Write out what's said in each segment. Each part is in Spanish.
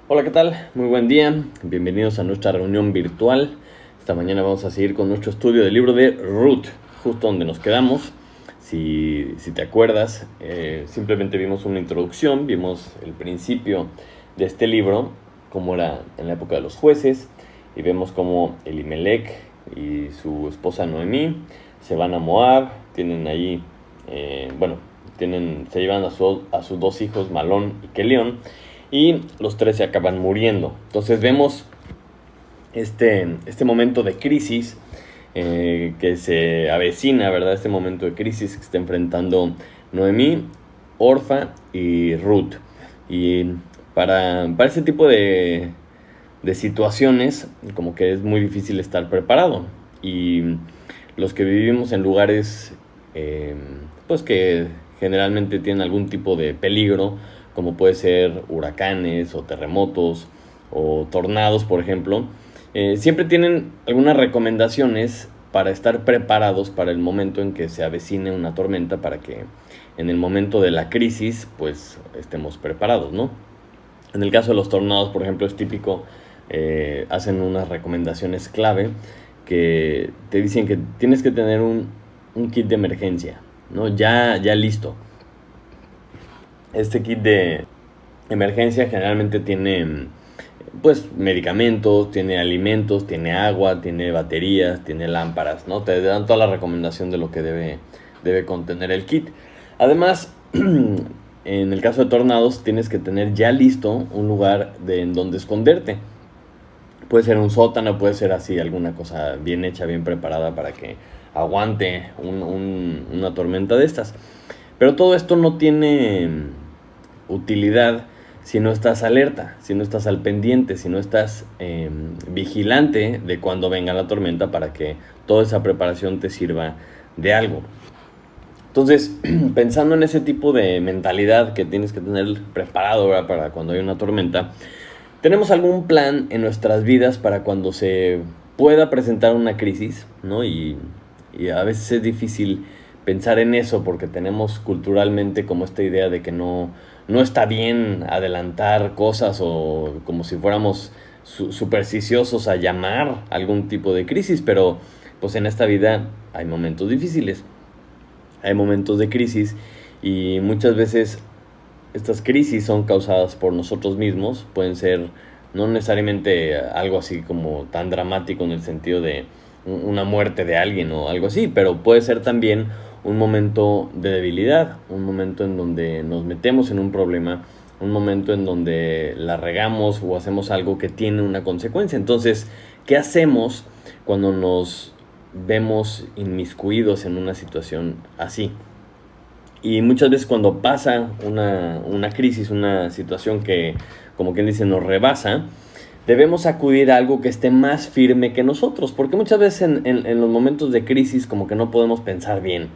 Hola, ¿qué tal? Muy buen día. Bienvenidos a nuestra reunión virtual. Esta mañana vamos a seguir con nuestro estudio del libro de Ruth, justo donde nos quedamos. Si te acuerdas, simplemente vimos una introducción, vimos el principio de este libro, cómo era en la época de los jueces, y vemos cómo Elimelech y su esposa Noemí se van a Moab, tienen ahí, se llevan a sus dos hijos, Malón y Kelión, y los tres se acaban muriendo. Entonces vemos este momento de crisis que se avecina, ¿verdad? Este momento de crisis que está enfrentando Noemí, Orfa y Ruth. Y para este tipo de situaciones, como que es muy difícil estar preparado. Y los que vivimos en lugares pues que generalmente tienen algún tipo de peligro, como puede ser huracanes o terremotos o tornados, por ejemplo, siempre tienen algunas recomendaciones para estar preparados para el momento en que se avecine una tormenta, para que en el momento de la crisis pues estemos preparados, ¿no? En el caso de los tornados, por ejemplo, es típico, hacen unas recomendaciones clave que te dicen que tienes que tener un kit de emergencia, ¿no? Ya listo. Este kit de emergencia generalmente tiene pues medicamentos, tiene alimentos, tiene agua, tiene baterías, tiene lámparas, ¿no? Te dan toda la recomendación de lo que debe contener el kit. Además, en el caso de tornados, tienes que tener ya listo un lugar en donde esconderte. Puede ser un sótano, puede ser así, alguna cosa bien hecha, bien preparada para que aguante una tormenta de estas. Pero todo esto no tiene utilidad si no estás alerta, si no estás al pendiente, si no estás vigilante de cuando venga la tormenta, para que toda esa preparación te sirva de algo. Entonces, pensando en ese tipo de mentalidad que tienes que tener preparado, ¿verdad?, para cuando hay una tormenta, ¿tenemos algún plan en nuestras vidas para cuando se pueda presentar una crisis, ¿no? Y a veces es difícil pensar en eso porque tenemos culturalmente como esta idea de que no está bien adelantar cosas, o como si fuéramos supersticiosos a llamar algún tipo de crisis. Pero pues en esta vida hay momentos difíciles, hay momentos de crisis, y muchas veces estas crisis son causadas por nosotros mismos. Pueden ser no necesariamente algo así como tan dramático en el sentido de una muerte de alguien o algo así, pero puede ser también un momento de debilidad, un momento en donde nos metemos en un problema, un momento en donde la regamos o hacemos algo que tiene una consecuencia. Entonces, ¿qué hacemos cuando nos vemos inmiscuidos en una situación así? Y muchas veces cuando pasa una crisis, una situación que, como quien dice, nos rebasa, debemos acudir a algo que esté más firme que nosotros, porque muchas veces en los momentos de crisis como que no podemos pensar bien,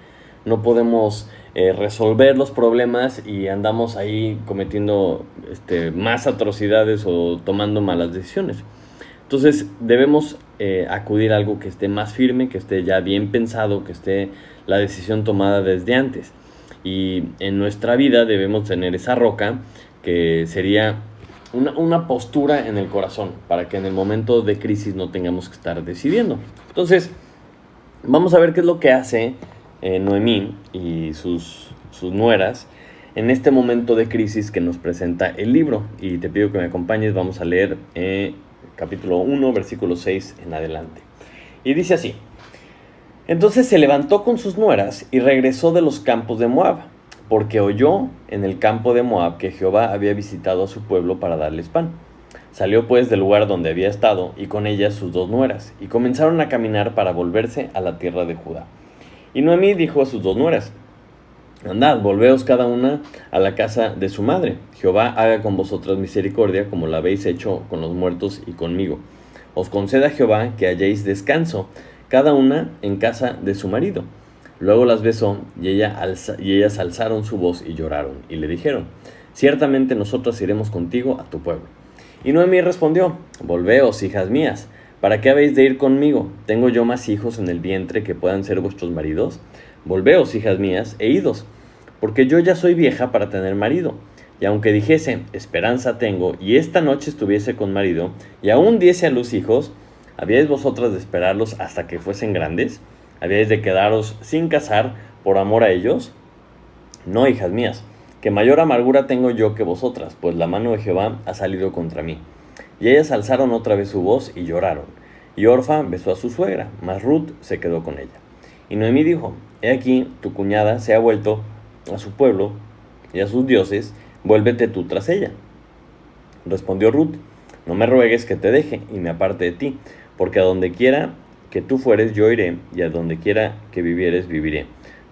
no podemos resolver los problemas, y andamos ahí cometiendo más atrocidades o tomando malas decisiones. Entonces debemos acudir a algo que esté más firme, que esté ya bien pensado, que esté la decisión tomada desde antes. Y en nuestra vida debemos tener esa roca, que sería una postura en el corazón, para que en el momento de crisis no tengamos que estar decidiendo. Entonces, vamos a ver qué es lo que hace Noemí y sus nueras en este momento de crisis que nos presenta el libro. Y te pido que me acompañes. Vamos a leer capítulo 1, versículo 6 en adelante. Y dice así: Entonces se levantó con sus nueras y regresó de los campos de Moab, porque oyó en el campo de Moab que Jehová había visitado a su pueblo para darles pan. Salió pues del lugar donde había estado, y con ella sus dos nueras, y comenzaron a caminar para volverse a la tierra de Judá. Y Noemí dijo a sus dos nueras: Andad, volveos cada una a la casa de su madre. Jehová haga con vosotras misericordia, como la habéis hecho con los muertos y conmigo. Os conceda Jehová que halléis descanso, cada una en casa de su marido. Luego las besó, y ellas alzaron su voz y lloraron, y le dijeron: Ciertamente nosotras iremos contigo a tu pueblo. Y Noemí respondió: Volveos, hijas mías, ¿para qué habéis de ir conmigo? ¿Tengo yo más hijos en el vientre que puedan ser vuestros maridos? Volveos, hijas mías, e idos, porque yo ya soy vieja para tener marido. Y aunque dijese, esperanza tengo, y esta noche estuviese con marido, y aún diese a luz hijos, ¿habíais vosotras de esperarlos hasta que fuesen grandes? ¿Habíais de quedaros sin casar por amor a ellos? No, hijas mías, que mayor amargura tengo yo que vosotras, pues la mano de Jehová ha salido contra mí. Y ellas alzaron otra vez su voz y lloraron. Y Orfa besó a su suegra, mas Ruth se quedó con ella. Y Noemí dijo, he aquí, tu cuñada se ha vuelto a su pueblo y a sus dioses, vuélvete tú tras ella. Respondió Ruth, no me ruegues que te deje y me aparte de ti, porque a donde quiera que tú fueres yo iré, y a donde quiera que vivieres viviré.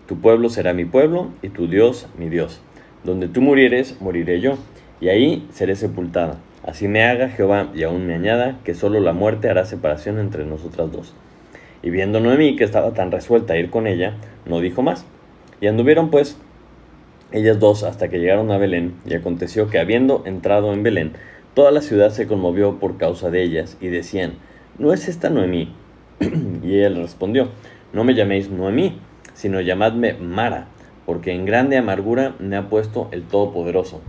Tu pueblo será mi pueblo, y tu Dios mi Dios. Donde tú murieres, moriré yo, y ahí seré sepultada. Así me haga Jehová, y aún me añada, que solo la muerte hará separación entre nosotras dos. Y viendo Noemí que estaba tan resuelta a ir con ella, no dijo más. Y anduvieron pues ellas dos hasta que llegaron a Belén, y aconteció que habiendo entrado en Belén, toda la ciudad se conmovió por causa de ellas, y decían, ¿no es esta Noemí? Y ella le respondió, no me llaméis Noemí, sino llamadme Mara, porque en grande amargura me ha puesto el Todopoderoso.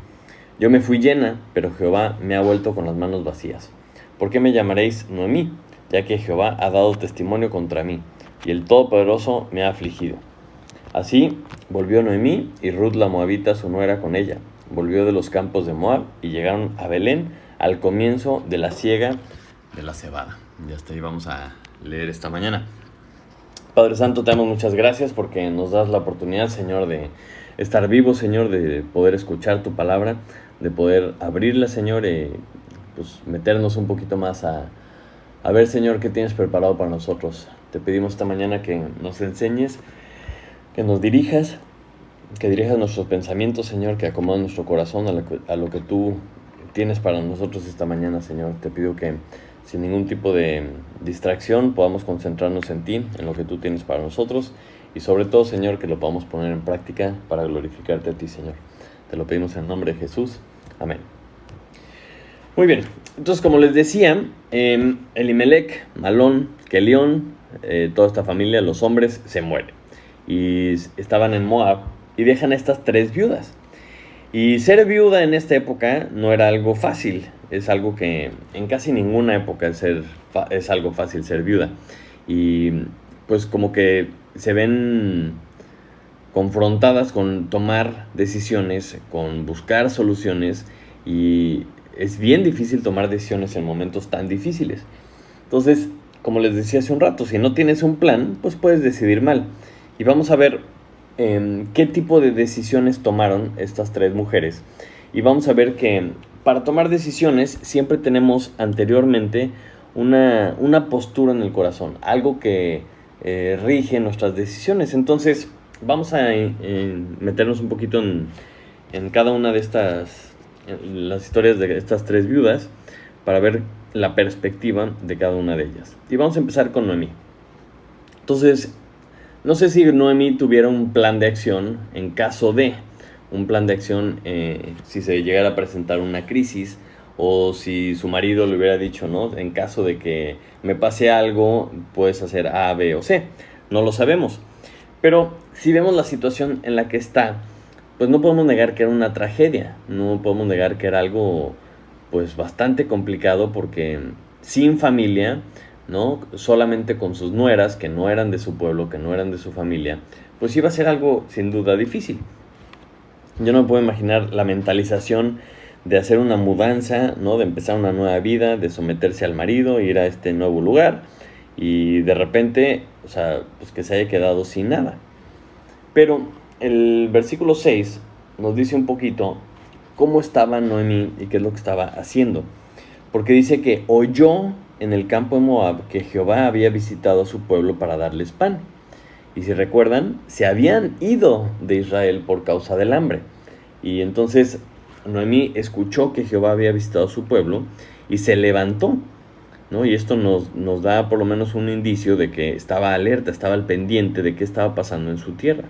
Yo me fui llena, pero Jehová me ha vuelto con las manos vacías. ¿Por qué me llamaréis Noemí? Ya que Jehová ha dado testimonio contra mí, y el Todopoderoso me ha afligido. Así volvió Noemí, y Ruth la moabita su nuera con ella. Volvió de los campos de Moab, y llegaron a Belén al comienzo de la siega de la cebada. Y hasta ahí vamos a leer esta mañana. Padre Santo, te damos muchas gracias porque nos das la oportunidad, Señor, de estar vivos, Señor, de poder escuchar tu palabra, de poder abrirla, Señor, y pues meternos un poquito más a ver, Señor, qué tienes preparado para nosotros. Te pedimos esta mañana que nos enseñes, que nos dirijas, que dirijas nuestros pensamientos, Señor, que acomodes nuestro corazón a lo que tú tienes para nosotros esta mañana, Señor. Te pido que sin ningún tipo de distracción podamos concentrarnos en ti, en lo que tú tienes para nosotros, y sobre todo, Señor, que lo podamos poner en práctica para glorificarte a ti, Señor. Te lo pedimos en el nombre de Jesús. Amén. Muy bien, entonces como les decía, Elimelech, Malón, Kelión, toda esta familia, los hombres, se mueren. Y estaban en Moab y dejan a estas 3 viudas. Y ser viuda en esta época no era algo fácil. Es algo que en casi ninguna época es algo fácil ser viuda. Y pues como que se ven confrontadas con tomar decisiones, con buscar soluciones, y es bien difícil tomar decisiones en momentos tan difíciles. Entonces, como les decía hace un rato, si no tienes un plan, pues puedes decidir mal. Y vamos a ver qué tipo de decisiones tomaron estas 3 mujeres. Y vamos a ver que para tomar decisiones siempre tenemos anteriormente una postura en el corazón, algo que rige nuestras decisiones. Entonces vamos a meternos un poquito en cada una de las historias de estas 3 viudas para ver la perspectiva de cada una de ellas. Y vamos a empezar con Noemí. Entonces, no sé si Noemí tuviera un plan de acción en caso de un plan de acción si se llegara a presentar una crisis, o si su marido le hubiera dicho, ¿no? En caso de que me pase algo, puedes hacer A, B o C. No lo sabemos. Pero si vemos la situación en la que está, pues no podemos negar que era una tragedia. No podemos negar que era algo pues bastante complicado, porque sin familia, ¿no? Solamente con sus nueras, que no eran de su pueblo, que no eran de su familia, pues iba a ser algo sin duda difícil. Yo no me puedo imaginar la mentalización de hacer una mudanza, ¿no? De empezar una nueva vida, de someterse al marido, ir a este nuevo lugar, y de repente, o sea, pues que se haya quedado sin nada. Pero el versículo 6 nos dice un poquito cómo estaba Noemí y qué es lo que estaba haciendo. Porque dice que oyó en el campo de Moab que Jehová había visitado a su pueblo para darles pan. Y si recuerdan, se habían ido de Israel por causa del hambre. Y entonces Noemí escuchó que Jehová había visitado a su pueblo y se levantó, ¿no? Y esto nos da por lo menos un indicio de que estaba alerta, estaba al pendiente de qué estaba pasando en su tierra.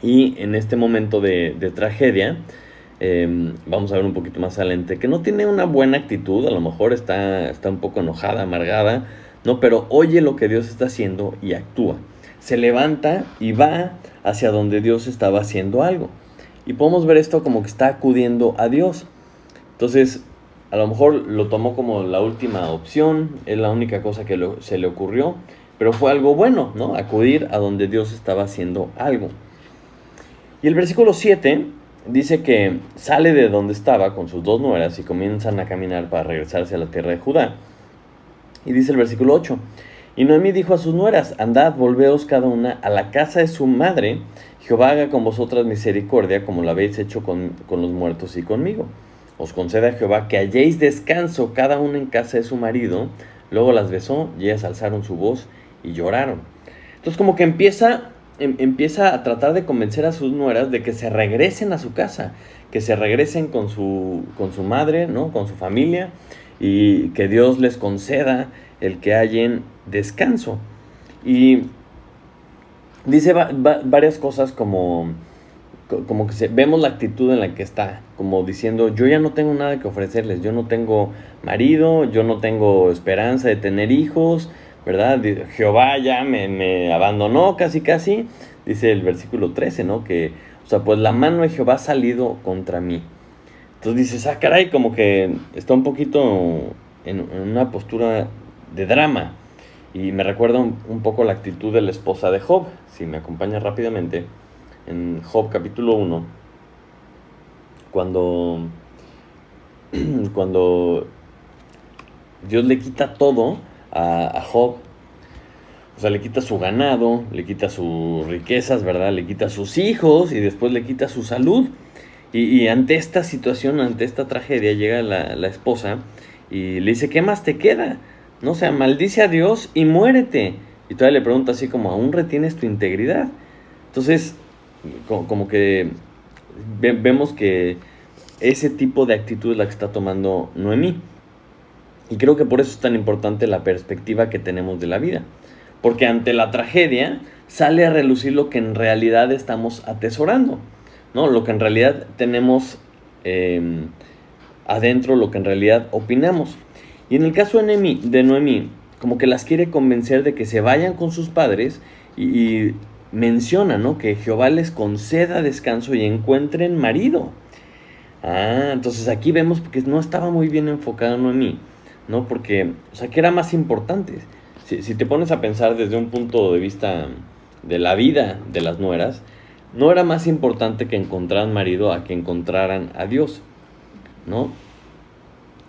Y en este momento de tragedia, vamos a ver un poquito más adelante, que no tiene una buena actitud, a lo mejor está un poco enojada, amargada, ¿no? Pero oye lo que Dios está haciendo y actúa. Se levanta y va hacia donde Dios estaba haciendo algo. Y podemos ver esto como que está acudiendo a Dios. Entonces, a lo mejor lo tomó como la última opción, es la única cosa que se le ocurrió, pero fue algo bueno, ¿no? Acudir a donde Dios estaba haciendo algo. Y el versículo 7 dice que sale de donde estaba con sus dos nueras y comienzan a caminar para regresarse a la tierra de Judá. Y dice el versículo 8, y Noemí dijo a sus nueras, andad, volveos cada una a la casa de su madre, Jehová haga con vosotras misericordia, como lo habéis hecho con los muertos y conmigo. Os conceda Jehová que halléis descanso cada una en casa de su marido. Luego las besó y ellas alzaron su voz y lloraron. Entonces como que empieza a tratar de convencer a sus nueras de que se regresen a su casa, que se regresen con su madre, ¿no? Con su familia, y que Dios les conceda el que hallen descanso. Y dice varias cosas como que vemos la actitud en la que está, como diciendo, yo ya no tengo nada que ofrecerles, yo no tengo marido, yo no tengo esperanza de tener hijos, ¿verdad? Jehová ya me abandonó casi, dice el versículo 13, ¿no? Que, o sea, pues la mano de Jehová ha salido contra mí. Entonces dices, caray, como que está un poquito en una postura de drama. Y me recuerda un poco la actitud de la esposa de Job. Si me acompaña rápidamente, en Job capítulo 1, cuando Dios le quita todo a Job, o sea, le quita su ganado, le quita sus riquezas, ¿verdad? Le quita sus hijos y después le quita su salud. Y ante esta situación, ante esta tragedia, llega la esposa y le dice, ¿qué más te queda? No, o sea, maldice a Dios y muérete. Y todavía le pregunta así como, ¿aún retienes tu integridad? Entonces, como que vemos que ese tipo de actitud es la que está tomando Noemí. Y creo que por eso es tan importante la perspectiva que tenemos de la vida. Porque ante la tragedia sale a relucir lo que en realidad estamos atesorando, ¿no? Lo que en realidad tenemos adentro, lo que en realidad opinamos. Y en el caso de Noemí, como que las quiere convencer de que se vayan con sus padres y menciona, ¿no? Que Jehová les conceda descanso y encuentren marido. Entonces aquí vemos que no estaba muy bien enfocada Noemí, ¿no? Porque, o sea, ¿qué era más importante? Si te pones a pensar desde un punto de vista de la vida de las nueras, no era más importante que encontraran marido a que encontraran a Dios, ¿no?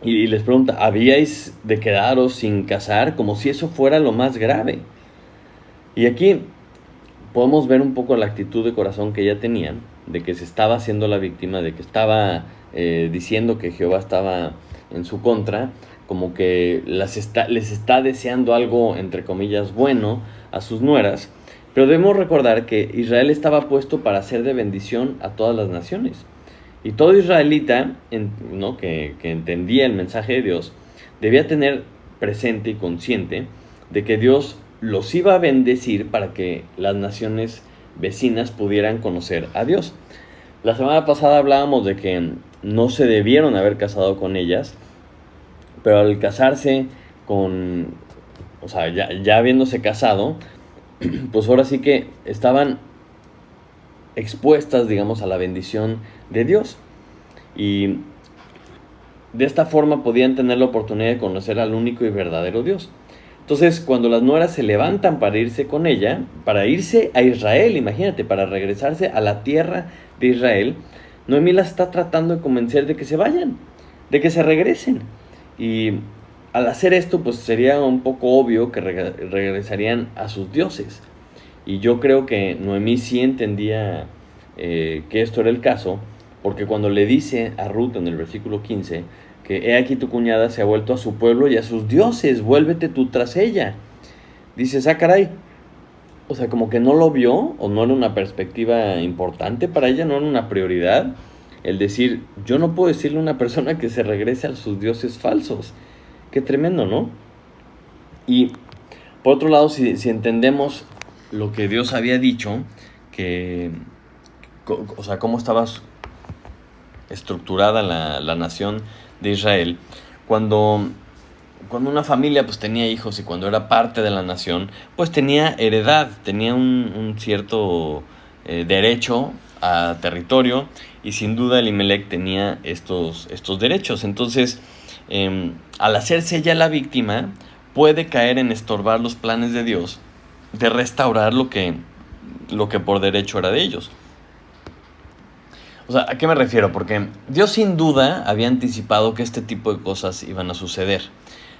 Y les pregunta, ¿habíais de quedaros sin casar? Como si eso fuera lo más grave. Y aquí podemos ver un poco la actitud de corazón que ella tenía, de que se estaba haciendo la víctima, de que estaba diciendo que Jehová estaba en su contra, como que les está deseando algo, entre comillas, bueno a sus nueras. Pero debemos recordar que Israel estaba puesto para ser de bendición a todas las naciones. Y todo israelita, ¿no? que entendía el mensaje de Dios, debía tener presente y consciente de que Dios los iba a bendecir para que las naciones vecinas pudieran conocer a Dios. La semana pasada hablábamos de que no se debieron haber casado con ellas, pero al casarse o sea, ya habiéndose casado, pues ahora sí que estaban expuestas, digamos, a la bendición de Dios. Y de esta forma podían tener la oportunidad de conocer al único y verdadero Dios. Entonces, cuando las nueras se levantan para irse con ella, para irse a Israel, imagínate, para regresarse a la tierra de Israel, Noemí las está tratando de convencer de que se vayan, de que se regresen. Y al hacer esto, pues sería un poco obvio que regresarían a sus dioses. Y yo creo que Noemí sí entendía que esto era el caso, porque cuando le dice a Ruth en el versículo 15, que he aquí tu cuñada se ha vuelto a su pueblo y a sus dioses, vuélvete tú tras ella. Dices, caray, o sea, como que no lo vio, o no era una perspectiva importante para ella, no era una prioridad, el decir, yo no puedo decirle a una persona que se regrese a sus dioses falsos. Qué tremendo, ¿no? Y por otro lado, si entendemos lo que Dios había dicho, o sea, cómo estaba estructurada la nación de Israel, cuando una familia pues tenía hijos y cuando era parte de la nación, pues tenía heredad, tenía un cierto derecho a territorio, y sin duda Elimelech tenía estos derechos. Entonces, al hacerse ella la víctima, puede caer en estorbar los planes de Dios de restaurar lo que por derecho era de ellos. O sea, ¿a qué me refiero? Porque Dios sin duda había anticipado que este tipo de cosas iban a suceder.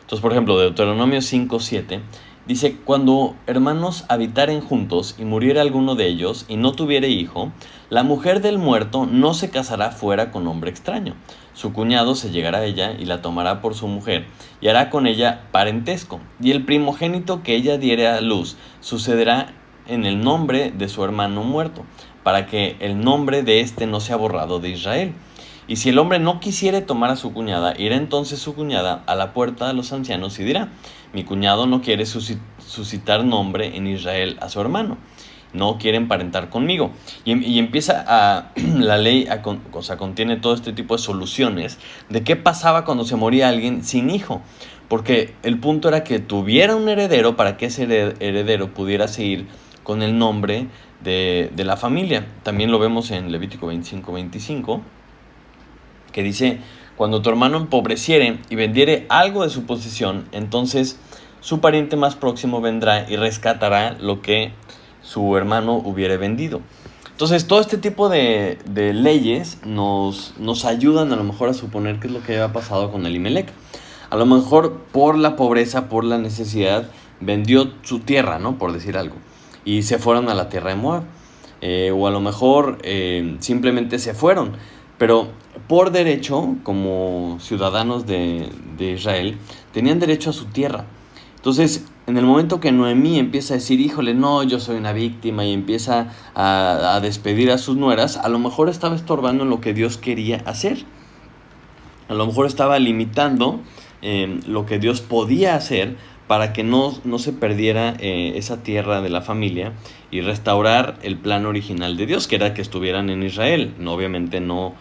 Entonces, por ejemplo, Deuteronomio 5:7 dice: cuando hermanos habitaren juntos y muriera alguno de ellos y no tuviere hijo, la mujer del muerto no se casará fuera con hombre extraño. Su cuñado se llegará a ella y la tomará por su mujer y hará con ella parentesco. Y el primogénito que ella diere a luz sucederá en el nombre de su hermano muerto, para que el nombre de éste no sea borrado de Israel. Y si el hombre no quisiere tomar a su cuñada, irá entonces su cuñada a la puerta de los ancianos y dirá: mi cuñado no quiere suscitar nombre en Israel a su hermano, no quiere emparentar conmigo. Y empieza la ley, contiene todo este tipo de soluciones de qué pasaba cuando se moría alguien sin hijo. Porque el punto era que tuviera un heredero para que ese heredero pudiera seguir con el nombre de la familia. También lo vemos en Levítico 25:25, que dice: cuando tu hermano empobreciere y vendiere algo de su posesión, entonces su pariente más próximo vendrá y rescatará lo que su hermano hubiere vendido. Entonces, todo este tipo de leyes nos ayudan a lo mejor a suponer qué es lo que había pasado con Elimelech. A lo mejor por la pobreza, por la necesidad, vendió su tierra, ¿no? Por decir algo, y se fueron a la tierra de Moab. O a lo mejor simplemente se fueron, pero por derecho, como ciudadanos de Israel, tenían derecho a su tierra. Entonces, en el momento que Noemí empieza a decir: híjole, no, yo soy una víctima, y empieza a despedir a sus nueras, a lo mejor estaba estorbando en lo que Dios quería hacer. A lo mejor estaba limitando lo que Dios podía hacer para que no se perdiera esa tierra de la familia, y restaurar el plan original de Dios, que era que estuvieran en Israel, no, obviamente no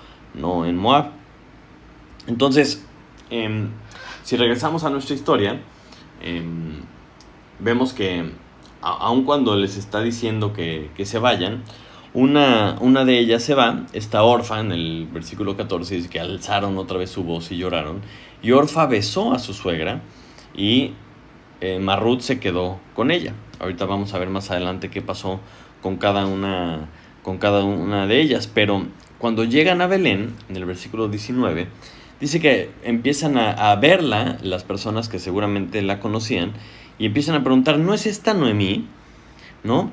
en Moab. Entonces, si regresamos a nuestra historia, vemos que aun cuando les está diciendo que se vayan, una de ellas se va. Está Orfa, en el versículo 14 dice que alzaron otra vez su voz y lloraron, y Orfa besó a su suegra, y Marrut se quedó con ella. Ahorita vamos a ver más adelante qué pasó con cada una de ellas. Pero cuando llegan a Belén, en el versículo 19, dice que empiezan a verla las personas que seguramente la conocían, y empiezan a preguntar: ¿no es esta Noemí? ¿No?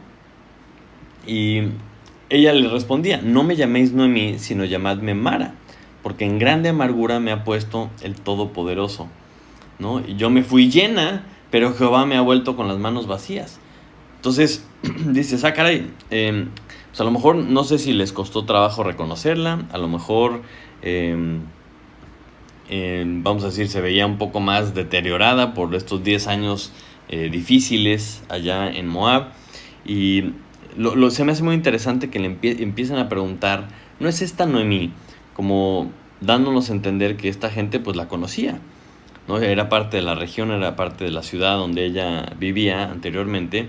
Y ella le respondía: no me llaméis Noemí, sino llamadme Mara, porque en grande amargura me ha puesto el Todopoderoso, ¿no? Y yo me fui llena, pero Jehová me ha vuelto con las manos vacías. Entonces dices: caray, pues a lo mejor, no sé si les costó trabajo reconocerla, a lo mejor vamos a decir, se veía un poco más deteriorada por estos 10 años difíciles allá en Moab. Y se me hace muy interesante que le empiezan a preguntar: ¿no es esta Noemí? Como dándonos a entender que esta gente pues la conocía, ¿no? Era parte de la región, era parte de la ciudad donde ella vivía anteriormente,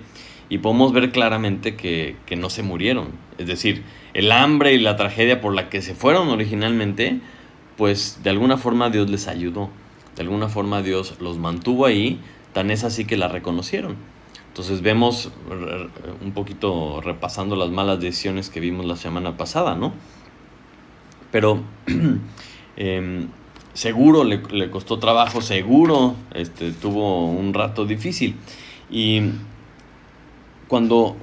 y podemos ver claramente que no se murieron. Es decir, el hambre y la tragedia por la que se fueron originalmente, pues de alguna forma Dios les ayudó, de alguna forma Dios los mantuvo ahí, tan es así que la reconocieron. Entonces vemos un poquito repasando las malas decisiones que vimos la semana pasada, ¿no? Pero seguro le costó trabajo, seguro tuvo un rato difícil. Y cuando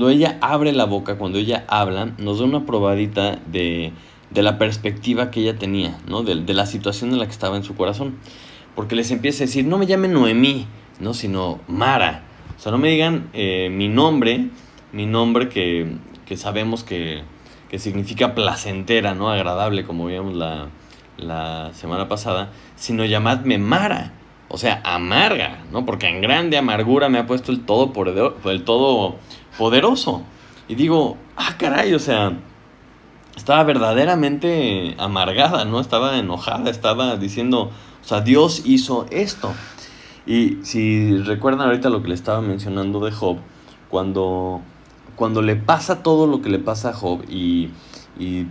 ella abre la boca, cuando ella habla, nos da una probadita de la perspectiva que ella tenía, ¿no? De la situación en la que estaba en su corazón. Porque les empieza a decir: no me llamen Noemí, ¿no? Sino Mara. O sea, no me digan mi nombre que sabemos que significa placentera, ¿no? Agradable, como vimos la semana pasada, sino llamadme Mara, o sea, amarga, ¿no? Porque en grande amargura me ha puesto el Todopoderoso. Y digo: caray, o sea, estaba verdaderamente amargada, ¿no? Estaba enojada, estaba diciendo, o sea, Dios hizo esto. Y si recuerdan ahorita lo que le estaba mencionando de Job, cuando cuando le pasa todo lo que le pasa a Job y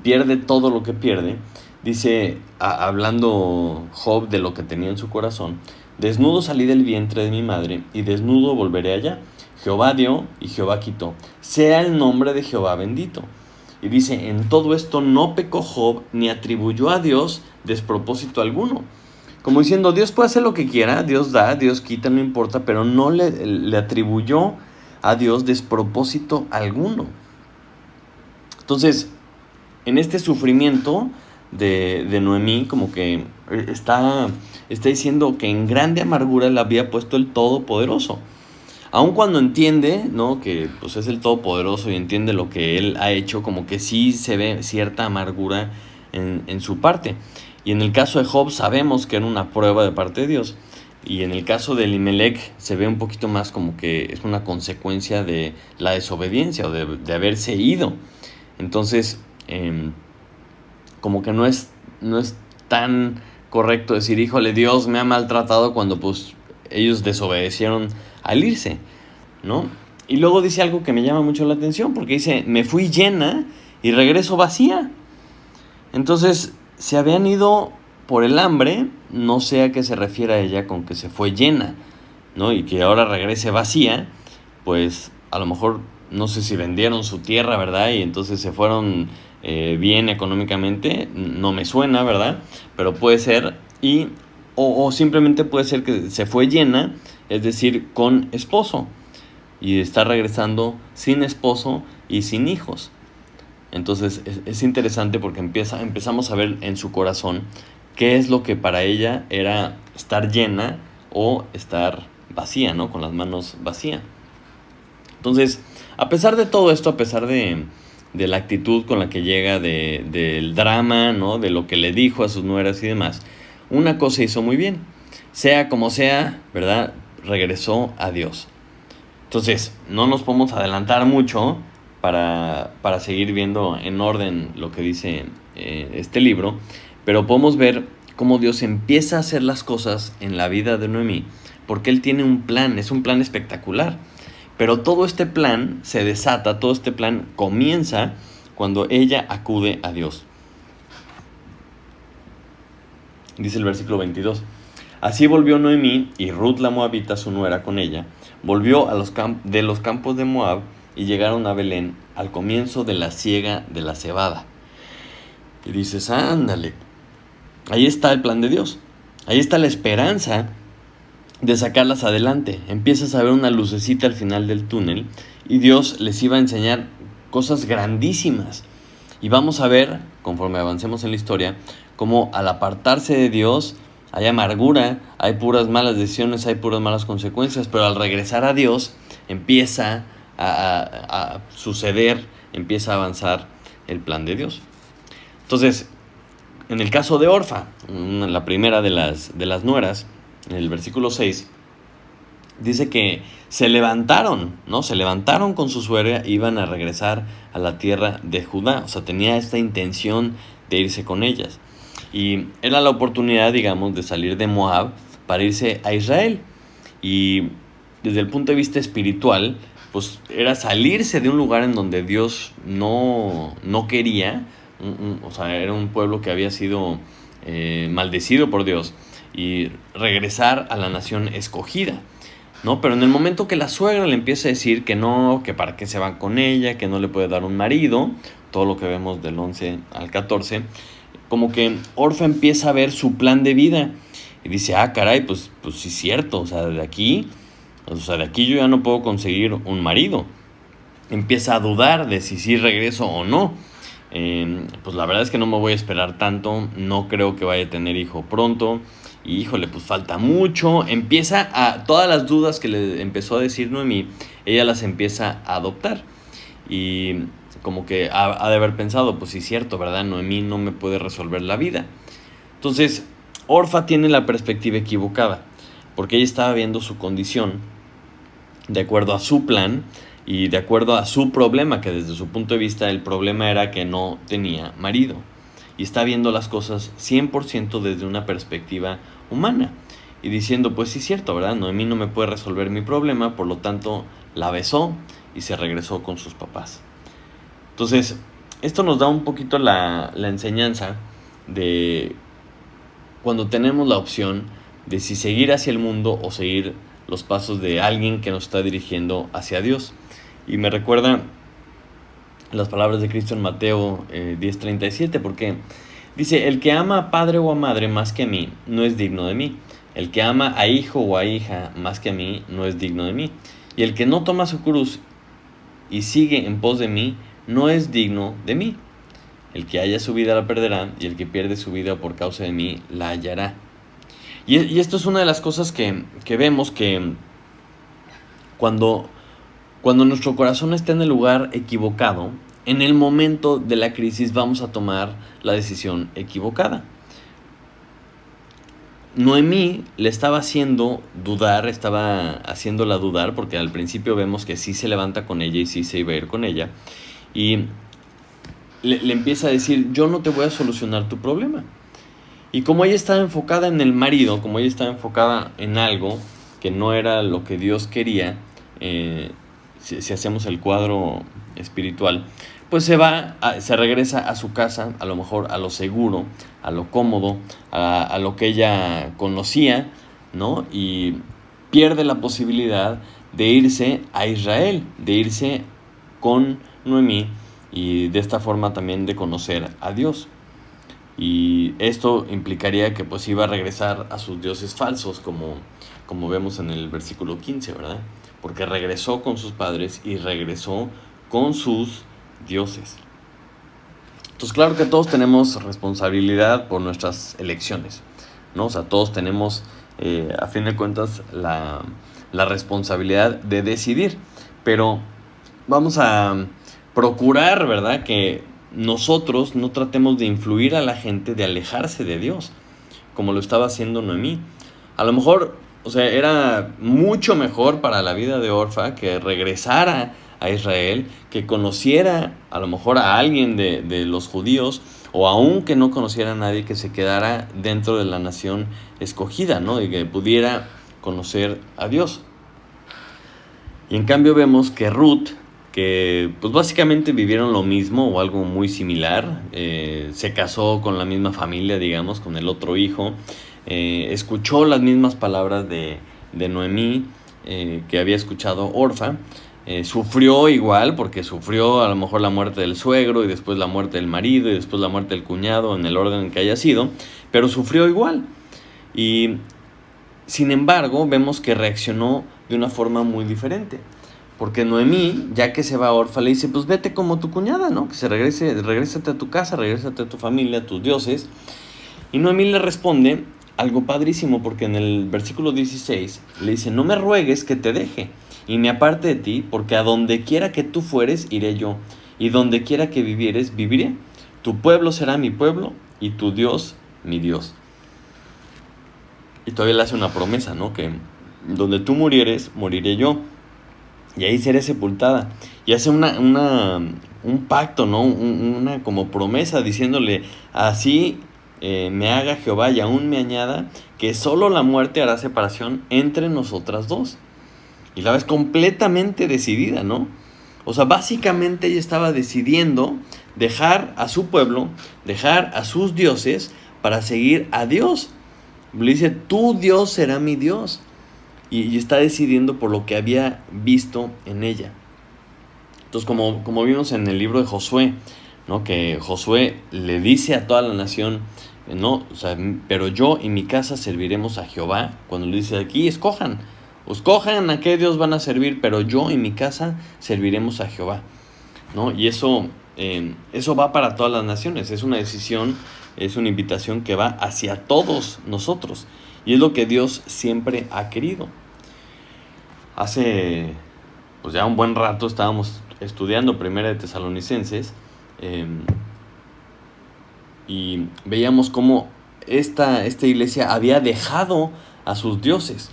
pierde todo lo que pierde, dice, hablando Job de lo que tenía en su corazón: desnudo salí del vientre de mi madre, y desnudo volveré allá. Jehová dio y Jehová quitó. Sea el nombre de Jehová bendito. Y dice, en todo esto no pecó Job, ni atribuyó a Dios despropósito alguno. Como diciendo, Dios puede hacer lo que quiera, Dios da, Dios quita, no importa, pero no le atribuyó a Dios despropósito alguno. Entonces, en este sufrimiento de Noemí, como que está diciendo que en grande amargura le había puesto el Todopoderoso. Aun cuando entiende, ¿no?, que pues es el Todopoderoso y entiende lo que Él ha hecho, como que sí se ve cierta amargura en su parte. Y en el caso de Job sabemos que era una prueba de parte de Dios. Y en el caso de Elimelech se ve un poquito más como que es una consecuencia de la desobediencia o de haberse ido. Entonces, como que no es tan correcto decir, híjole, Dios me ha maltratado, cuando pues ellos desobedecieron al irse, ¿no? Y luego dice algo que me llama mucho la atención, porque dice, me fui llena y regreso vacía. Entonces, se habían ido por el hambre, no sé a qué se refiere a ella con que se fue llena, ¿no? Y que ahora regrese vacía, pues a lo mejor, no sé si vendieron su tierra, ¿verdad? Y entonces se fueron bien económicamente, no me suena, ¿verdad? Pero puede ser, o simplemente puede ser que se fue llena, es decir, con esposo, y está regresando sin esposo y sin hijos. Entonces es interesante porque empezamos a ver en su corazón qué es lo que para ella era estar llena o estar vacía, ¿no? Con las manos vacías. Entonces, a pesar de todo esto, a pesar de la actitud con la que llega, del drama, ¿no?, de lo que le dijo a sus nueras y demás, una cosa hizo muy bien. Sea como sea, ¿verdad?, regresó a Dios. Entonces, no nos podemos adelantar mucho para seguir viendo en orden lo que dice este libro, pero podemos ver cómo Dios empieza a hacer las cosas en la vida de Noemí, porque Él tiene un plan, es un plan espectacular. Pero todo este plan se desata, todo este plan comienza cuando ella acude a Dios. Dice el versículo 22. Así volvió Noemí, y Ruth la moabita, su nuera, con ella. Volvió de los campos de Moab, y llegaron a Belén al comienzo de la siega de la cebada. Y dices, ándale, ahí está el plan de Dios. Ahí está la esperanza de sacarlas adelante. Empiezas a ver una lucecita al final del túnel, y Dios les iba a enseñar cosas grandísimas. Y vamos a ver, conforme avancemos en la historia, cómo al apartarse de Dios hay amargura, hay puras malas decisiones, hay puras malas consecuencias, pero al regresar a Dios empieza a suceder, empieza a avanzar el plan de Dios. Entonces, en el caso de Orfa, la primera de las nueras, en el versículo 6, dice que se levantaron, ¿no? Se levantaron con su suegra, iban a regresar a la tierra de Judá. O sea, tenía esta intención de irse con ellas. Y era la oportunidad, digamos, de salir de Moab para irse a Israel. Y desde el punto de vista espiritual, pues era salirse de un lugar en donde Dios no quería. O sea, era un pueblo que había sido maldecido por Dios, y regresar a la nación escogida, ¿no? Pero en el momento que la suegra le empieza a decir que no, que para qué se van con ella, que no le puede dar un marido, todo lo que vemos del 11 al 14, como que Orfa empieza a ver su plan de vida y dice, caray, pues sí es cierto, o sea, de aquí yo ya no puedo conseguir un marido. Empieza a dudar de si sí regreso o no. Pues la verdad es que no me voy a esperar tanto, no creo que vaya a tener hijo pronto, y híjole, pues falta mucho. Empieza todas las dudas que le empezó a decir Noemí, ella las empieza a adoptar, y como que ha de haber pensado, pues sí es cierto, ¿verdad? Noemí no me puede resolver la vida. Entonces, Orfa tiene la perspectiva equivocada, porque ella estaba viendo su condición de acuerdo a su plan y de acuerdo a su problema, que desde su punto de vista el problema era que no tenía marido. Y está viendo las cosas 100% desde una perspectiva humana. Y diciendo, pues sí es cierto, ¿verdad? Noemí no me puede resolver mi problema, por lo tanto la besó y se regresó con sus papás. Entonces, esto nos da un poquito la enseñanza de cuando tenemos la opción de si seguir hacia el mundo o seguir los pasos de alguien que nos está dirigiendo hacia Dios. Y me recuerda las palabras de Cristo en Mateo 10:37, porque dice: el que ama a padre o a madre más que a mí, no es digno de mí. El que ama a hijo o a hija más que a mí, no es digno de mí. Y el que no toma su cruz y sigue en pos de mí, no es digno de mí. El que haya su vida la perderá, y el que pierde su vida por causa de mí la hallará. Y esto es una de las cosas que vemos, que cuando nuestro corazón está en el lugar equivocado, en el momento de la crisis vamos a tomar la decisión equivocada. Noemí le estaba haciéndola dudar, porque al principio vemos que sí se levanta con ella y sí se iba a ir con ella, y le empieza a decir: yo no te voy a solucionar tu problema. Y como ella estaba enfocada en el marido, como ella estaba enfocada en algo que no era lo que Dios quería, si hacemos el cuadro espiritual, pues se regresa a su casa, a lo mejor a lo seguro, a lo cómodo, a lo que ella conocía, ¿no? Y pierde la posibilidad de irse a Israel, de irse con Noemí, y de esta forma también de conocer a Dios. Y esto implicaría que pues iba a regresar a sus dioses falsos, como vemos en el versículo 15, ¿verdad? Porque regresó con sus padres y regresó con sus dioses. Entonces, claro que todos tenemos responsabilidad por nuestras elecciones, ¿no? O sea, todos tenemos, a fin de cuentas, la responsabilidad de decidir. Pero vamos a procurar, ¿verdad?, que nosotros no tratemos de influir a la gente de alejarse de Dios, como lo estaba haciendo Noemí. A lo mejor, o sea, era mucho mejor para la vida de Orfa que regresara a Israel, que conociera a lo mejor a alguien de los judíos, o aún que no conociera a nadie, que se quedara dentro de la nación escogida, ¿no? Y que pudiera conocer a Dios. Y en cambio vemos que Ruth, que pues básicamente vivieron lo mismo o algo muy similar, se casó con la misma familia, digamos, con el otro hijo, escuchó las mismas palabras de Noemí que había escuchado Orfa, sufrió igual, porque sufrió a lo mejor la muerte del suegro y después la muerte del marido y después la muerte del cuñado, en el orden en que haya sido, pero sufrió igual. Y sin embargo vemos que reaccionó de una forma muy diferente. Porque Noemí, ya que se va a Orfa, le dice: pues vete como tu cuñada, ¿no? Que regrésate a tu casa, regrésate a tu familia, a tus dioses. Y Noemí le responde algo padrísimo, porque en el versículo 16 le dice: no me ruegues que te deje y me aparte de ti, porque a donde quiera que tú fueres, iré yo, y donde quiera que vivieres, viviré. Tu pueblo será mi pueblo, y tu Dios, mi Dios. Y todavía le hace una promesa, ¿no? Que donde tú murieres, moriré yo, y ahí seré sepultada. Y hace un pacto, ¿no? Una como promesa, diciéndole: así me haga Jehová y aún me añada, que solo la muerte hará separación entre nosotras dos. Y la ves completamente decidida, ¿no? O sea, básicamente ella estaba decidiendo dejar a su pueblo, dejar a sus dioses para seguir a Dios. Le dice: tu Dios será mi Dios. Y está decidiendo por lo que había visto en ella. Entonces, como vimos en el libro de Josué, ¿no? Que Josué le dice a toda la nación, ¿no? O sea, pero yo y mi casa serviremos a Jehová. Cuando le dice aquí: escojan a qué Dios van a servir, pero yo y mi casa serviremos a Jehová, ¿no? Y eso va para todas las naciones. Es una decisión, es una invitación que va hacia todos nosotros. Y es lo que Dios siempre ha querido. Hace pues ya un buen rato estábamos estudiando Primera de Tesalonicenses, y veíamos cómo esta iglesia había dejado a sus dioses.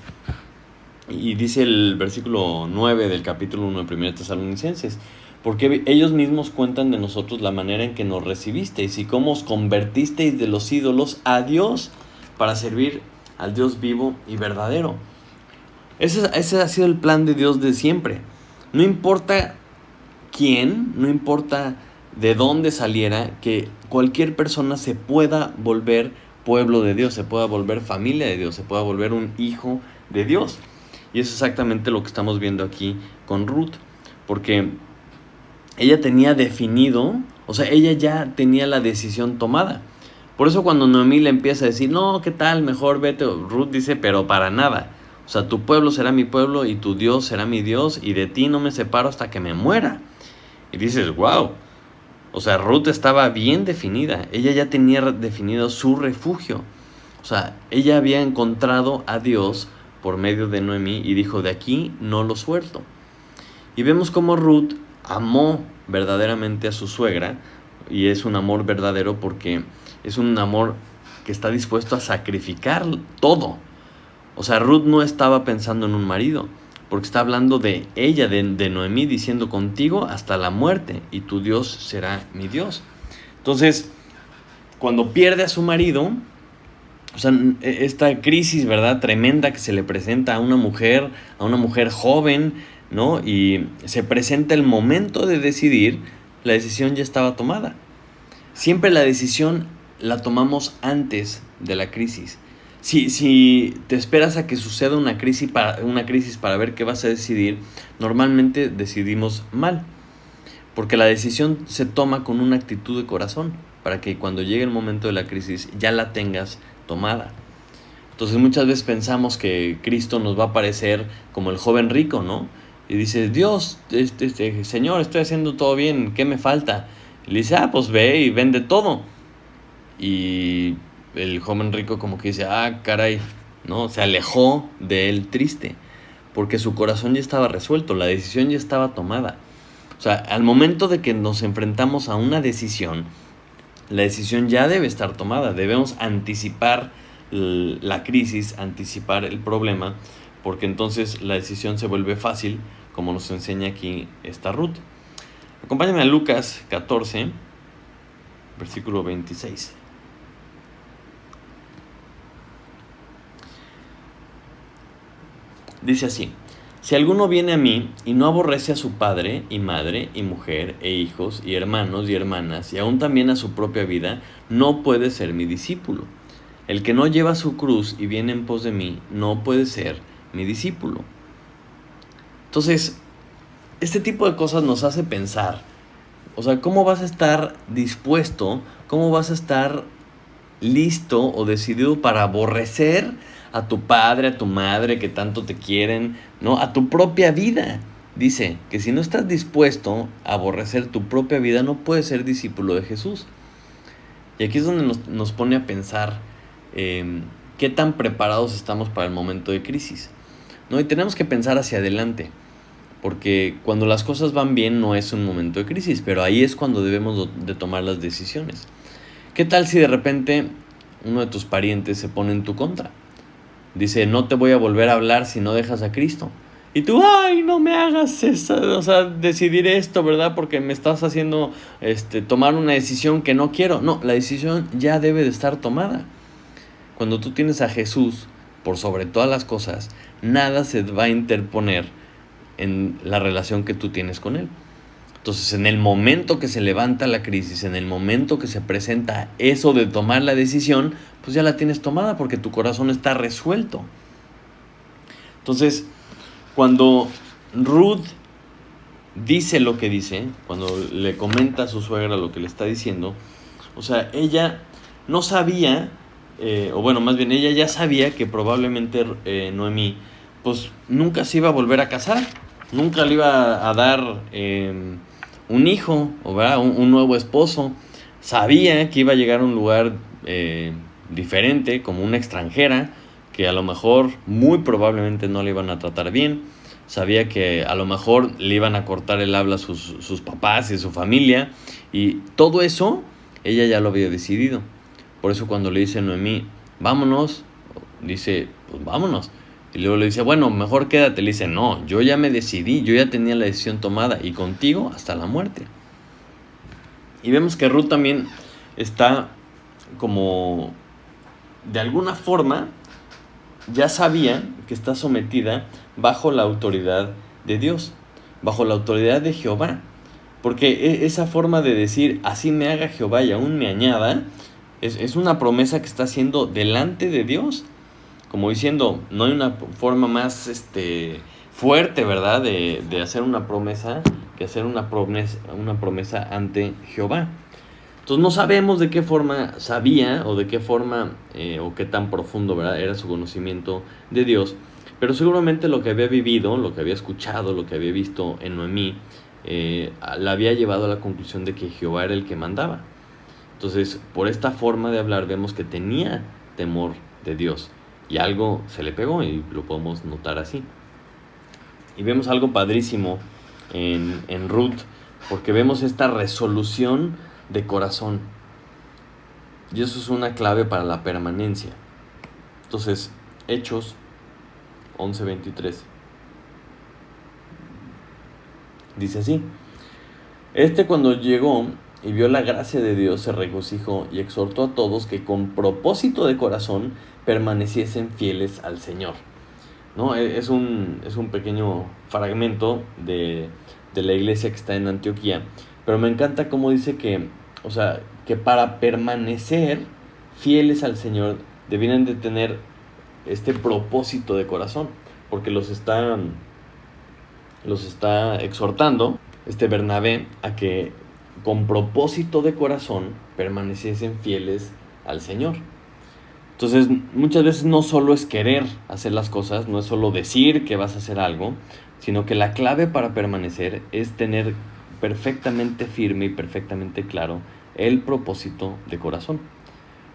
Y dice el versículo 9 del capítulo 1 de Primera de Tesalonicenses: porque ellos mismos cuentan de nosotros la manera en que nos recibisteis y cómo os convertisteis de los ídolos a Dios para servir al Dios vivo y verdadero. Ese ha sido el plan de Dios de siempre. No importa quién, no importa de dónde saliera, que cualquier persona se pueda volver pueblo de Dios, se pueda volver familia de Dios, se pueda volver un hijo de Dios. Y es exactamente lo que estamos viendo aquí con Ruth, porque ella tenía definido, o sea, ella ya tenía la decisión tomada. Por eso cuando Noemí le empieza a decir, no, ¿qué tal? Mejor vete. Ruth dice, pero para nada. O sea, tu pueblo será mi pueblo y tu Dios será mi Dios y de ti no me separo hasta que me muera. Y dices, wow. O sea, Ruth estaba bien definida. Ella ya tenía definido su refugio. O sea, ella había encontrado a Dios por medio de Noemí y dijo, de aquí no lo suelto. Y vemos cómo Ruth amó verdaderamente a su suegra, y es un amor verdadero porque es un amor que está dispuesto a sacrificar todo. O sea, Ruth no estaba pensando en un marido, porque está hablando de ella, de Noemí, diciendo contigo hasta la muerte, y tu Dios será mi Dios. Entonces, cuando pierde a su marido, o sea, esta crisis, ¿verdad?, tremenda que se le presenta a una mujer joven, ¿no? Y se presenta el momento de decidir, la decisión ya estaba tomada. Siempre la decisión la tomamos antes de la crisis. Si te esperas a que suceda una crisis para ver qué vas a decidir, normalmente decidimos mal, porque la decisión se toma con una actitud de corazón, para que cuando llegue el momento de la crisis ya la tengas tomada. Entonces muchas veces pensamos que Cristo nos va a aparecer como el joven rico, ¿no? Y dices, Dios, Señor, estoy haciendo todo bien, ¿qué me falta? Y le dice, pues ve y vende todo. Y el joven rico como que dice, caray, ¿no? Se alejó de él triste, porque su corazón ya estaba resuelto, la decisión ya estaba tomada. O sea, al momento de que nos enfrentamos a una decisión, la decisión ya debe estar tomada. Debemos anticipar la crisis, anticipar el problema, porque entonces la decisión se vuelve fácil, como nos enseña aquí esta Ruth. Acompáñame a Lucas 14, versículo 26. Dice así: si alguno viene a mí y no aborrece a su padre y madre y mujer e hijos y hermanos y hermanas y aún también a su propia vida, no puede ser mi discípulo. El que no lleva su cruz y viene en pos de mí, no puede ser mi discípulo. Entonces, este tipo de cosas nos hace pensar, o sea, ¿cómo vas a estar dispuesto, cómo vas a estar listo o decidido para aborrecer a tu padre, a tu madre que tanto te quieren, ¿no? A tu propia vida? Dice que si no estás dispuesto a aborrecer tu propia vida, no puedes ser discípulo de Jesús. Y aquí es donde nos pone a pensar qué tan preparados estamos para el momento de crisis, ¿no? Y tenemos que pensar hacia adelante, porque cuando las cosas van bien no es un momento de crisis, pero ahí es cuando debemos de tomar las decisiones. ¿Qué tal si de repente uno de tus parientes se pone en tu contra? Dice, no te voy a volver a hablar si no dejas a Cristo. Y tú, no me hagas eso, o sea, decidir esto, ¿verdad? Porque me estás haciendo tomar una decisión que no quiero. No, la decisión ya debe de estar tomada. Cuando tú tienes a Jesús por sobre todas las cosas, nada se va a interponer en la relación que tú tienes con Él. Entonces, en el momento que se levanta la crisis, en el momento que se presenta eso de tomar la decisión, pues ya la tienes tomada porque tu corazón está resuelto. Entonces, cuando Ruth dice lo que dice, cuando le comenta a su suegra lo que le está diciendo, o sea, ella no sabía, o bueno, más bien ella ya sabía que probablemente Noemí, pues nunca se iba a volver a casar, nunca le iba a dar un hijo, o ¿verdad? Un nuevo esposo. Sabía que iba a llegar a un lugar diferente, como una extranjera, que a lo mejor, muy probablemente no le iban a tratar bien. Sabía que a lo mejor le iban a cortar el habla a sus papás y su familia. Y todo eso, ella ya lo había decidido. Por eso cuando le dice a Noemí, vámonos, dice, pues vámonos. Y luego le dice, bueno, mejor quédate. Le dice, no, yo ya me decidí, yo ya tenía la decisión tomada y contigo hasta la muerte. Y vemos que Ruth también está como, de alguna forma, ya sabía que está sometida bajo la autoridad de Dios. bajo la autoridad de Jehová. Porque esa forma de decir, así me haga Jehová y aún me añada, es una promesa que está haciendo delante de Dios. Como diciendo, no hay una forma más fuerte, ¿verdad?, de hacer una promesa que hacer una promesa ante Jehová. Entonces no sabemos de qué forma sabía o de qué forma o qué tan profundo, ¿verdad?, era su conocimiento de Dios. Pero seguramente lo que había vivido, lo que había escuchado, lo que había visto en Noemí, la había llevado a la conclusión de que Jehová era el que mandaba. Entonces, por esta forma de hablar vemos que tenía temor de Dios. Y algo se le pegó y lo podemos notar así. Y vemos algo padrísimo en Ruth, porque vemos esta resolución de corazón. Y eso es una clave para la permanencia. Entonces, Hechos 11:23 dice así: cuando llegó y vio la gracia de Dios, se regocijó y exhortó a todos que con propósito de corazón permaneciesen fieles al Señor. ¿No? Es un pequeño fragmento de la iglesia que está en Antioquía, pero me encanta cómo dice que para permanecer fieles al Señor debieran de tener este propósito de corazón, porque los está exhortando Bernabé a que con propósito de corazón permaneciesen fieles al Señor. Entonces, muchas veces no solo es querer hacer las cosas, no es solo decir que vas a hacer algo, sino que la clave para permanecer es tener perfectamente firme y perfectamente claro el propósito de corazón.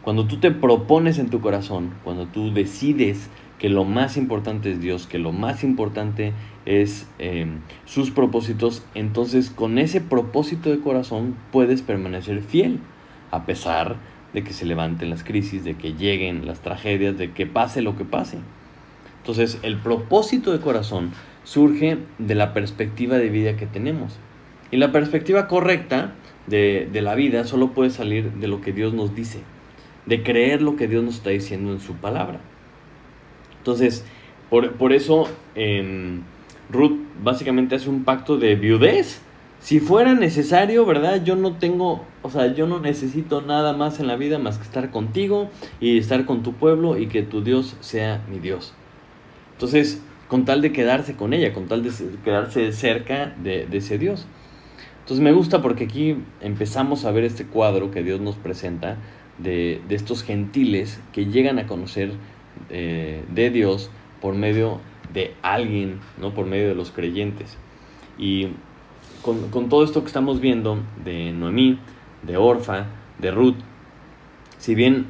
Cuando tú te propones en tu corazón, cuando tú decides que lo más importante es Dios, que lo más importante es sus propósitos, entonces con ese propósito de corazón puedes permanecer fiel, a pesar de que se levanten las crisis, de que lleguen las tragedias, de que pase lo que pase. Entonces, el propósito de corazón surge de la perspectiva de vida que tenemos. Y la perspectiva correcta de la vida solo puede salir de lo que Dios nos dice, de creer lo que Dios nos está diciendo en su palabra. Entonces, por eso Ruth básicamente hace un pacto de viudez. Si fuera necesario, ¿verdad? Yo no necesito nada más en la vida más que estar contigo y estar con tu pueblo y que tu Dios sea mi Dios. Entonces, con tal de quedarse con ella, con tal de quedarse cerca de ese Dios. Entonces me gusta porque aquí empezamos a ver este cuadro que Dios nos presenta de estos gentiles que llegan a conocer de Dios por medio de alguien, ¿no? Por medio de los creyentes. Y con todo esto que estamos viendo de Noemí, de Orfa, de Ruth, si bien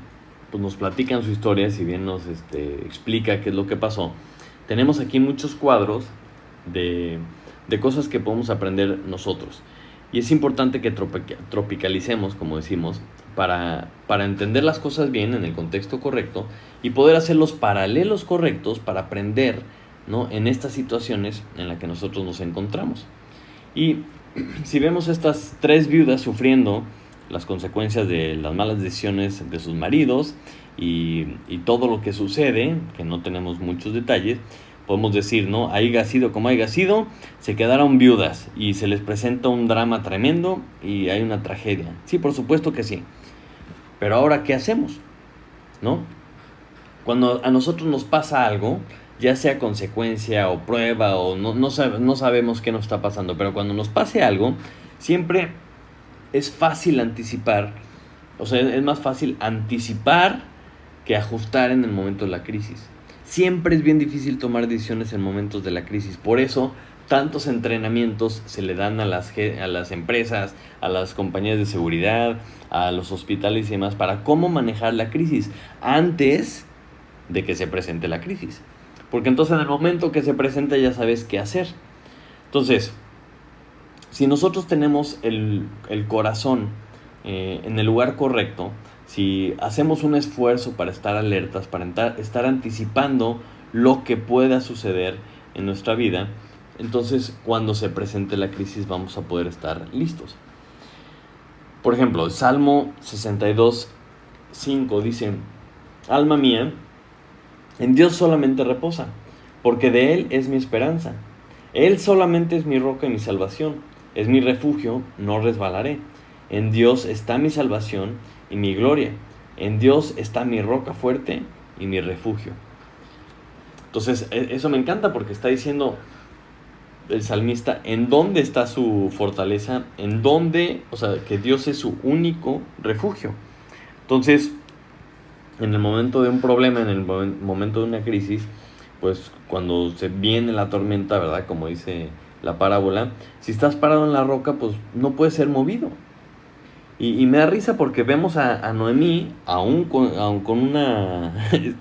pues, nos platican su historia, si bien nos explica qué es lo que pasó, tenemos aquí muchos cuadros de cosas que podemos aprender nosotros. Y es importante que tropicalicemos, como decimos, para entender las cosas bien en el contexto correcto y poder hacer los paralelos correctos para aprender, ¿no?, en estas situaciones en las que nosotros nos encontramos. Y si vemos estas tres viudas sufriendo las consecuencias de las malas decisiones de sus maridos y todo lo que sucede, que no tenemos muchos detalles, podemos decir, ¿no?, haya sido como haya sido, se quedaron viudas y se les presenta un drama tremendo y hay una tragedia. Sí, por supuesto que sí. Pero ahora, ¿qué hacemos? ¿No? Cuando a nosotros nos pasa algo, ya sea consecuencia o prueba o no sabemos qué nos está pasando, pero cuando nos pase algo, siempre es fácil anticipar, es más fácil anticipar que ajustar en el momento de la crisis. Siempre es bien difícil tomar decisiones en momentos de la crisis. Por eso, tantos entrenamientos se le dan a las empresas, a las compañías de seguridad, a los hospitales y demás, para cómo manejar la crisis antes de que se presente la crisis. Porque entonces en el momento que se presenta ya sabes qué hacer. Entonces, si nosotros tenemos el corazón en el lugar correcto, si hacemos un esfuerzo para estar alertas, para estar anticipando lo que pueda suceder en nuestra vida, entonces cuando se presente la crisis vamos a poder estar listos. Por ejemplo, el Salmo 62:5 dice: alma mía, en Dios solamente reposa, porque de Él es mi esperanza. Él solamente es mi roca y mi salvación, es mi refugio, no resbalaré. En Dios está mi salvación y mi gloria. En Dios está mi roca fuerte y mi refugio. Entonces, eso me encanta porque está diciendo el salmista en dónde está su fortaleza, en dónde, o sea, que Dios es su único refugio. Entonces, en el momento de un problema, en el momento de una crisis, pues cuando se viene la tormenta, ¿verdad? Como dice la parábola, si estás parado en la roca, pues no puedes ser movido. Y me da risa porque vemos a Noemí, aún con una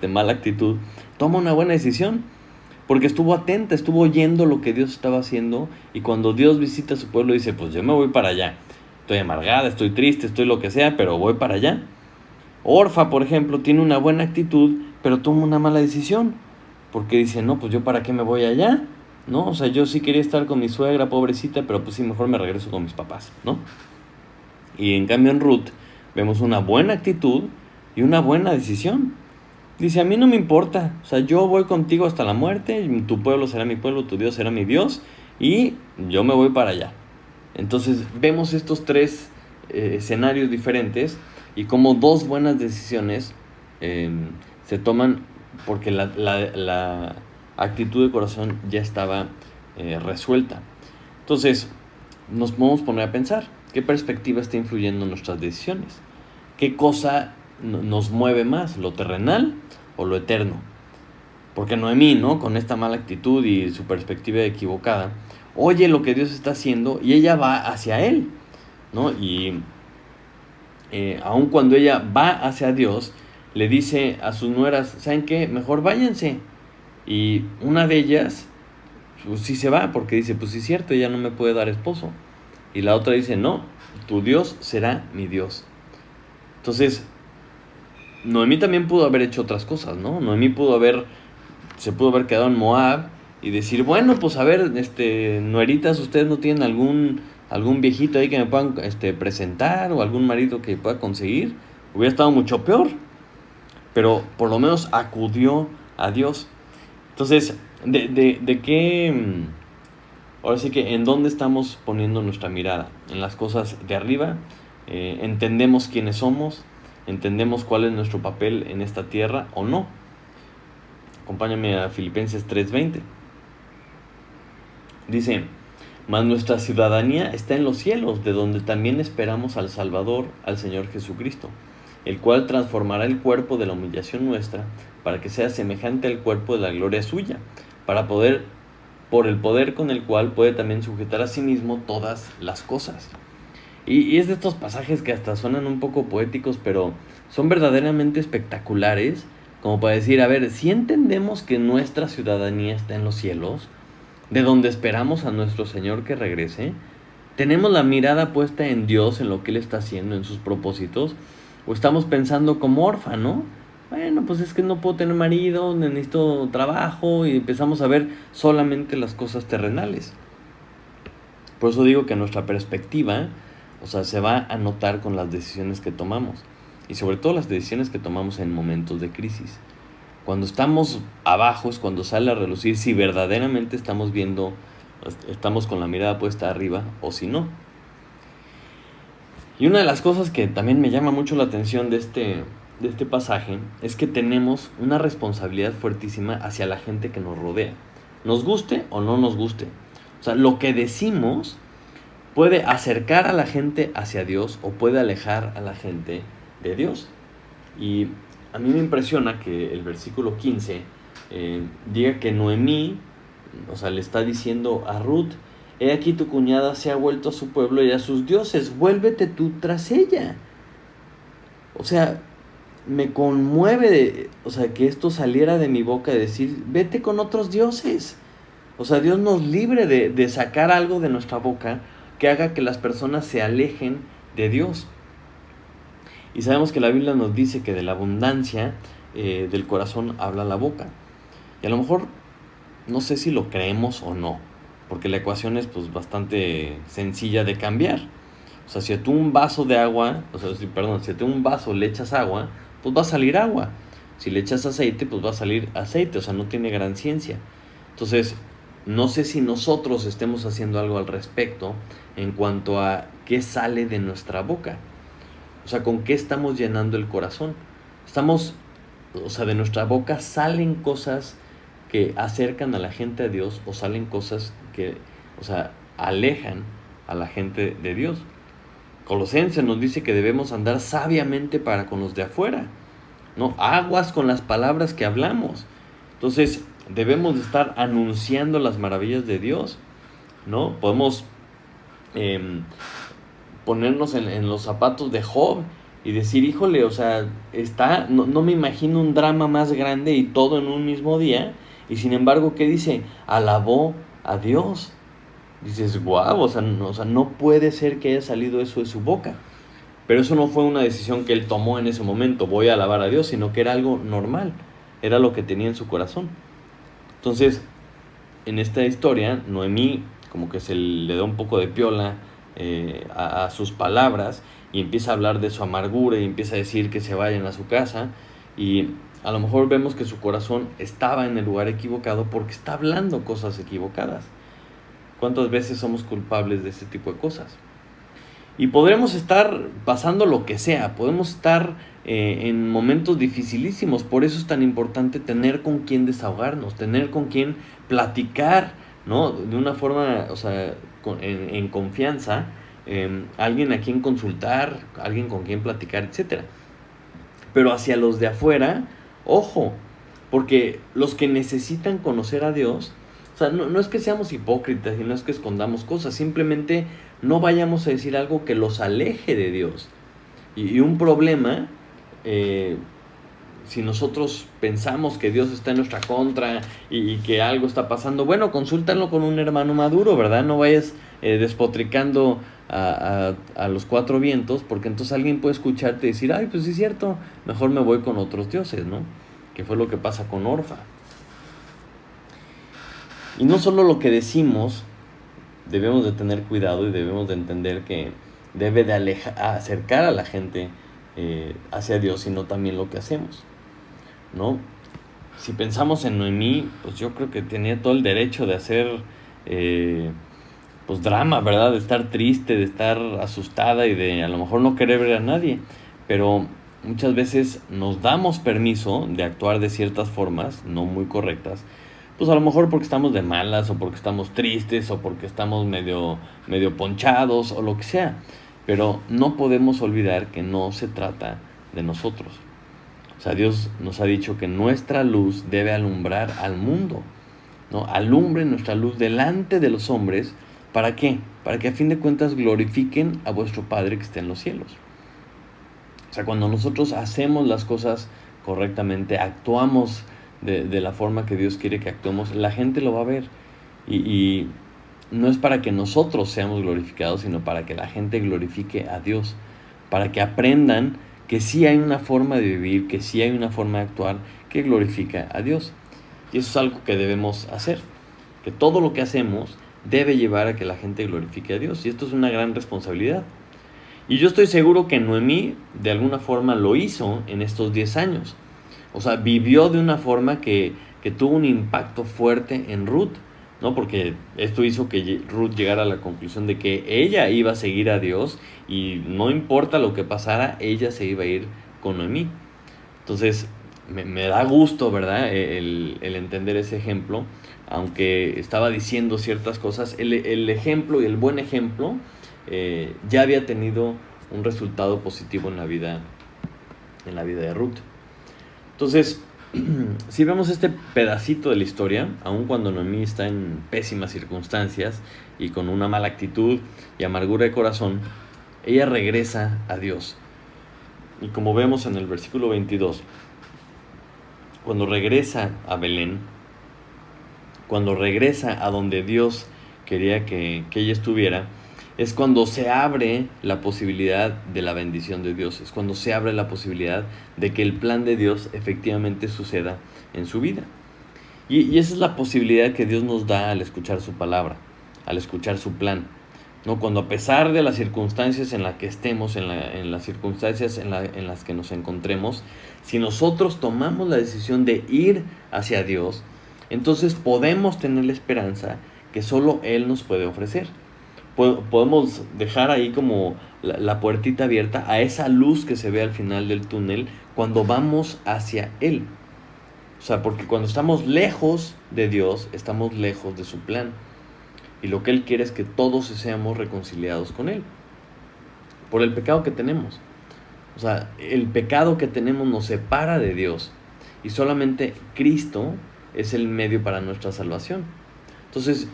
mala actitud, toma una buena decisión. Porque estuvo atenta, estuvo oyendo lo que Dios estaba haciendo. Y cuando Dios visita a su pueblo, dice, pues yo me voy para allá. Estoy amargada, estoy triste, estoy lo que sea, pero voy para allá. Orfa, por ejemplo, tiene una buena actitud, pero toma una mala decisión. Porque dice, no, pues yo para qué me voy allá, ¿no? O sea, yo sí quería estar con mi suegra, pobrecita, pero pues sí, mejor me regreso con mis papás, ¿no? Y en cambio en Ruth vemos una buena actitud y una buena decisión. Dice, a mí no me importa, o sea, yo voy contigo hasta la muerte, tu pueblo será mi pueblo, tu Dios será mi Dios, y yo me voy para allá. Entonces vemos estos tres escenarios diferentes y como dos buenas decisiones se toman porque la actitud de corazón ya estaba resuelta. Entonces nos podemos poner a pensar, ¿qué perspectiva está influyendo en nuestras decisiones? ¿Qué cosa nos mueve más, lo terrenal o lo eterno? Porque Noemí, ¿no? Con esta mala actitud y su perspectiva equivocada, oye lo que Dios está haciendo y ella va hacia Él, ¿no? Y aun cuando ella va hacia Dios, le dice a sus nueras, ¿saben qué? Mejor váyanse. Y una de ellas, pues sí se va, porque dice, pues sí es cierto, ella no me puede dar esposo. Y la otra dice, no, tu Dios será mi Dios. Entonces, Noemí también pudo haber hecho otras cosas, ¿no? Noemí se pudo haber quedado en Moab y decir, bueno, pues a ver, nueritas, ¿ustedes no tienen algún viejito ahí que me puedan presentar o algún marido que pueda conseguir? Hubiera estado mucho peor, pero por lo menos acudió a Dios. Entonces, ¿de qué? Ahora sí que, ¿en dónde estamos poniendo nuestra mirada? ¿En las cosas de arriba? ¿Entendemos quiénes somos? ¿Entendemos cuál es nuestro papel en esta tierra o no? Acompáñame a Filipenses 3:20. Dice, mas nuestra ciudadanía está en los cielos, de donde también esperamos al Salvador, al Señor Jesucristo, el cual transformará el cuerpo de la humillación nuestra, para que sea semejante al cuerpo de la gloria suya, por el poder con el cual puede también sujetar a sí mismo todas las cosas. Y es de estos pasajes que hasta suenan un poco poéticos, pero son verdaderamente espectaculares, como para decir, a ver, si entendemos que nuestra ciudadanía está en los cielos, de donde esperamos a nuestro Señor que regrese, tenemos la mirada puesta en Dios, en lo que Él está haciendo, en sus propósitos, o estamos pensando como Orfa, ¿no? Bueno, pues es que no puedo tener marido, necesito trabajo, y empezamos a ver solamente las cosas terrenales. Por eso digo que nuestra perspectiva, o sea, se va a notar con las decisiones que tomamos, y sobre todo las decisiones que tomamos en momentos de crisis. Cuando estamos abajo es cuando sale a relucir si verdaderamente estamos con la mirada puesta arriba o si no. Y una de las cosas que también me llama mucho la atención de este pasaje es que tenemos una responsabilidad fuertísima hacia la gente que nos rodea, nos guste o no nos guste. O sea, lo que decimos puede acercar a la gente hacia Dios o puede alejar a la gente de Dios. Y a mí me impresiona que el versículo 15 diga que Noemí, o sea, le está diciendo a Ruth, he aquí tu cuñada se ha vuelto a su pueblo y a sus dioses, vuélvete tú tras ella. O sea, me conmueve, que esto saliera de mi boca de decir, vete con otros dioses. O sea, Dios nos libre de sacar algo de nuestra boca que haga que las personas se alejen de Dios. Y sabemos que la Biblia nos dice que de la abundancia del corazón habla la boca. Y a lo mejor no sé si lo creemos o no, porque la ecuación es pues bastante sencilla de cambiar. O sea, si a tú un vaso de agua, si a tú un vaso le echas agua, pues va a salir agua. Si le echas aceite, pues va a salir aceite, o sea, no tiene gran ciencia. Entonces, no sé si nosotros estemos haciendo algo al respecto en cuanto a qué sale de nuestra boca. O sea, con qué estamos llenando el corazón. De nuestra boca salen cosas que acercan a la gente a Dios, o salen cosas que, alejan a la gente de Dios. Colosenses nos dice que debemos andar sabiamente para con los de afuera, ¿no? Aguas con las palabras que hablamos. Entonces, debemos de estar anunciando las maravillas de Dios, ¿no? Podemos ponernos en los zapatos de Job y decir, híjole, no me imagino un drama más grande y todo en un mismo día. Y sin embargo, ¿qué dice? Alabó a Dios. Dices, guau, no puede ser que haya salido eso de su boca. Pero eso no fue una decisión que él tomó en ese momento, voy a alabar a Dios, sino que era algo normal, era lo que tenía en su corazón. Entonces, en esta historia, Noemí como que se le da un poco de piola a sus palabras y empieza a hablar de su amargura y empieza a decir que se vayan a su casa, y a lo mejor vemos que su corazón estaba en el lugar equivocado porque está hablando cosas equivocadas. ¿Cuántas veces somos culpables de este tipo de cosas? Y podremos estar pasando lo que sea, podemos estar en momentos dificilísimos. Por eso es tan importante tener con quién desahogarnos, tener con quién platicar, ¿no? De una forma, en confianza, alguien a quien consultar, alguien con quien platicar, etc. Pero hacia los de afuera, ojo, porque los que necesitan conocer a Dios, no es que seamos hipócritas y no es que escondamos cosas, simplemente no vayamos a decir algo que los aleje de Dios. Y un problema, si nosotros pensamos que Dios está en nuestra contra y que algo está pasando, bueno, consúltalo con un hermano maduro, ¿verdad? No vayas despotricando a los cuatro vientos, porque entonces alguien puede escucharte y decir, ay, pues sí es cierto, mejor me voy con otros dioses, ¿no? Que fue lo que pasa con Orfa. Y no solo lo que decimos, debemos de tener cuidado y debemos de entender que debe de acercar a la gente hacia Dios, sino también lo que hacemos, ¿no? Si pensamos en Noemí, pues yo creo que tenía todo el derecho de hacer drama, ¿verdad? De estar triste, de estar asustada y de a lo mejor no querer ver a nadie, pero muchas veces nos damos permiso de actuar de ciertas formas no muy correctas, pues a lo mejor porque estamos de malas, o porque estamos tristes, o porque estamos medio ponchados, o lo que sea. Pero no podemos olvidar que no se trata de nosotros. Dios nos ha dicho que nuestra luz debe alumbrar al mundo, ¿no? Alumbre nuestra luz delante de los hombres. ¿Para qué? Para que a fin de cuentas glorifiquen a vuestro Padre que está en los cielos. Cuando nosotros hacemos las cosas correctamente, actuamos de la forma que Dios quiere que actuemos, la gente lo va a ver. Y no es para que nosotros seamos glorificados, sino para que la gente glorifique a Dios, para que aprendan que sí hay una forma de vivir, que sí hay una forma de actuar que glorifica a Dios. Y eso es algo que debemos hacer, que todo lo que hacemos debe llevar a que la gente glorifique a Dios, y esto es una gran responsabilidad. Y yo estoy seguro que Noemí de alguna forma lo hizo en estos 10 años. Vivió de una forma que tuvo un impacto fuerte en Ruth, ¿no? Porque esto hizo que Ruth llegara a la conclusión de que ella iba a seguir a Dios y no importa lo que pasara, ella se iba a ir con Noemí. Entonces, me da gusto, ¿verdad? El entender ese ejemplo, aunque estaba diciendo ciertas cosas, el ejemplo y el buen ejemplo ya había tenido un resultado positivo en la vida de Ruth. Entonces, si vemos este pedacito de la historia, aun cuando Noemí está en pésimas circunstancias y con una mala actitud y amargura de corazón, ella regresa a Dios. Y como vemos en el versículo 22, cuando regresa a Belén, cuando regresa a donde Dios quería que ella estuviera, es cuando se abre la posibilidad de la bendición de Dios, es cuando se abre la posibilidad de que el plan de Dios efectivamente suceda en su vida. Y esa es la posibilidad que Dios nos da al escuchar su palabra, al escuchar su plan, ¿no? Cuando a pesar de las circunstancias en las que estemos, en las circunstancias en las que nos encontremos, si nosotros tomamos la decisión de ir hacia Dios, entonces podemos tener la esperanza que solo Él nos puede ofrecer. Podemos dejar ahí como la puertita abierta a esa luz que se ve al final del túnel cuando vamos hacia Él. O sea, porque cuando estamos lejos de Dios, estamos lejos de su plan. Y lo que Él quiere es que todos seamos reconciliados con Él. Por el pecado que tenemos. O sea, el pecado que tenemos nos separa de Dios. Y solamente Cristo es el medio para nuestra salvación. Entonces,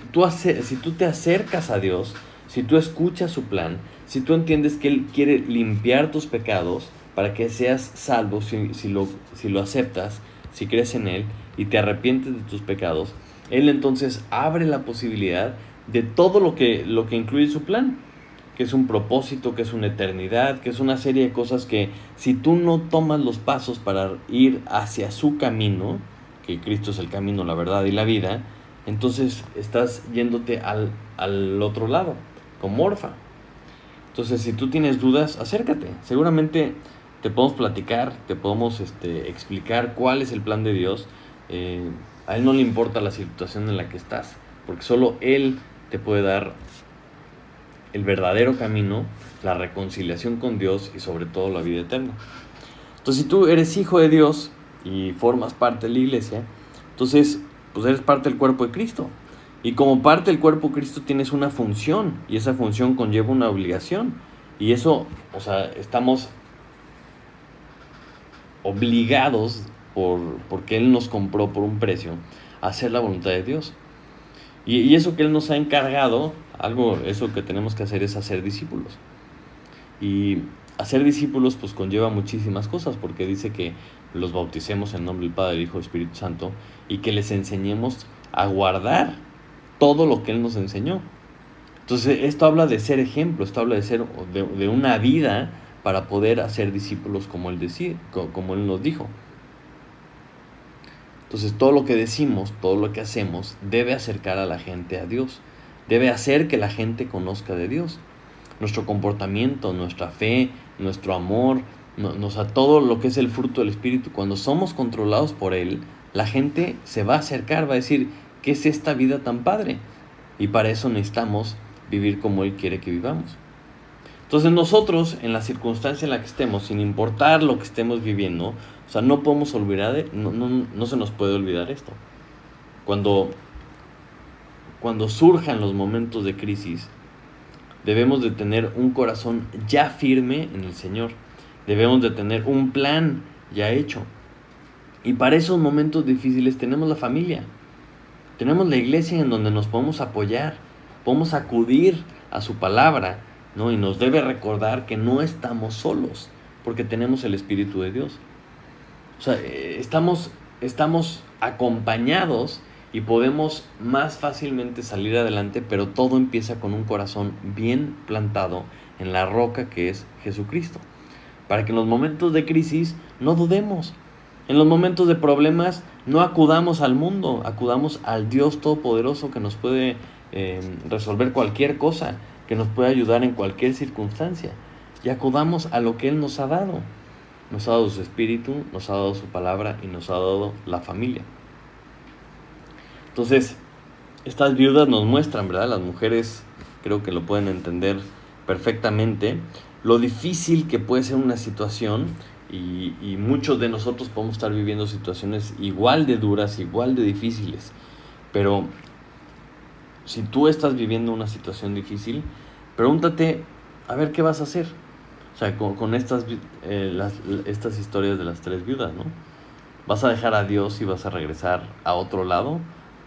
si tú te acercas a Dios, si tú escuchas su plan, si tú entiendes que Él quiere limpiar tus pecados para que seas salvo, si lo aceptas, si crees en Él y te arrepientes de tus pecados, Él entonces abre la posibilidad de todo lo que incluye su plan, que es un propósito, que es una eternidad, que es una serie de cosas que si tú no tomas los pasos para ir hacia su camino, que Cristo es el camino, la verdad y la vida, entonces estás yéndote al otro lado, como Orfa. Entonces, si tú tienes dudas, acércate. Seguramente te podemos platicar, te podemos explicar cuál es el plan de Dios. A Él no le importa la situación en la que estás, porque solo Él te puede dar el verdadero camino, la reconciliación con Dios y sobre todo la vida eterna. Entonces, si tú eres hijo de Dios y formas parte de la iglesia, entonces pues eres parte del cuerpo de Cristo. Y como parte del cuerpo de Cristo tienes una función, y esa función conlleva una obligación. Y eso, o sea, estamos obligados porque Él nos compró por un precio a hacer la voluntad de Dios. Y eso que Él nos ha encargado, eso que tenemos que hacer es hacer discípulos. Y hacer discípulos pues conlleva muchísimas cosas, porque dice que los bauticemos en nombre del Padre, del Hijo y del Espíritu Santo, y que les enseñemos a guardar todo lo que Él nos enseñó. Entonces esto habla de ser ejemplo, esto habla de una vida para poder hacer discípulos como Él nos dijo. Entonces todo lo que decimos, todo lo que hacemos debe acercar a la gente a Dios, debe hacer que la gente conozca de Dios. Nuestro comportamiento, nuestra fe, nuestro amor, todo lo que es el fruto del Espíritu, cuando somos controlados por Él, la gente se va a acercar, va a decir, ¿qué es esta vida tan padre? Y para eso necesitamos vivir como Él quiere que vivamos. Entonces nosotros, en la circunstancia en la que estemos, sin importar lo que estemos viviendo, o sea, no podemos olvidar, no se nos puede olvidar esto. Cuando surjan los momentos de crisis, debemos de tener un corazón ya firme en el Señor. Debemos de tener un plan ya hecho. Y para esos momentos difíciles tenemos la familia. Tenemos la iglesia en donde nos podemos apoyar. Podemos acudir a su palabra, ¿no? Y nos debe recordar que no estamos solos, porque tenemos el Espíritu de Dios. O sea, estamos acompañados y podemos más fácilmente salir adelante, pero todo empieza con un corazón bien plantado en la roca que es Jesucristo. Para que en los momentos de crisis no dudemos. En los momentos de problemas no acudamos al mundo, acudamos al Dios Todopoderoso que nos puede resolver cualquier cosa, que nos puede ayudar en cualquier circunstancia. Y acudamos a lo que Él nos ha dado. Nos ha dado su Espíritu, nos ha dado su palabra y nos ha dado la familia. Entonces, estas viudas nos muestran, ¿verdad? Las mujeres creo que lo pueden entender perfectamente, lo difícil que puede ser una situación, y muchos de nosotros podemos estar viviendo situaciones igual de duras, igual de difíciles. Pero si tú estás viviendo una situación difícil, pregúntate, a ver, ¿qué vas a hacer? O sea, con estas historias de las tres viudas, ¿no? ¿Vas a dejar a Dios y vas a regresar a otro lado?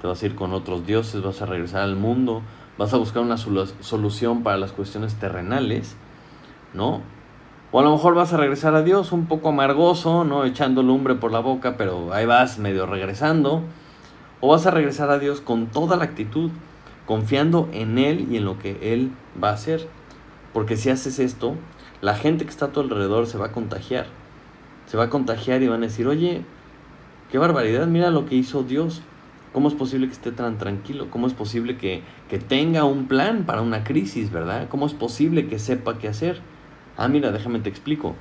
¿Te vas a ir con otros dioses? ¿Vas a regresar al mundo? ¿Vas a buscar una solución para las cuestiones terrenales? ¿No? O a lo mejor vas a regresar a Dios un poco amargoso, ¿no? Echando lumbre por la boca, pero ahí vas medio regresando. O vas a regresar a Dios con toda la actitud, confiando en Él y en lo que Él va a hacer. Porque si haces esto, la gente que está a tu alrededor se va a contagiar. Se va a contagiar y van a decir, oye, qué barbaridad, mira lo que hizo Dios. ¿Cómo es posible que esté tan tranquilo? ¿Cómo es posible que tenga un plan para una crisis, verdad? ¿Cómo es posible que sepa qué hacer? Ah, mira, déjame te explico.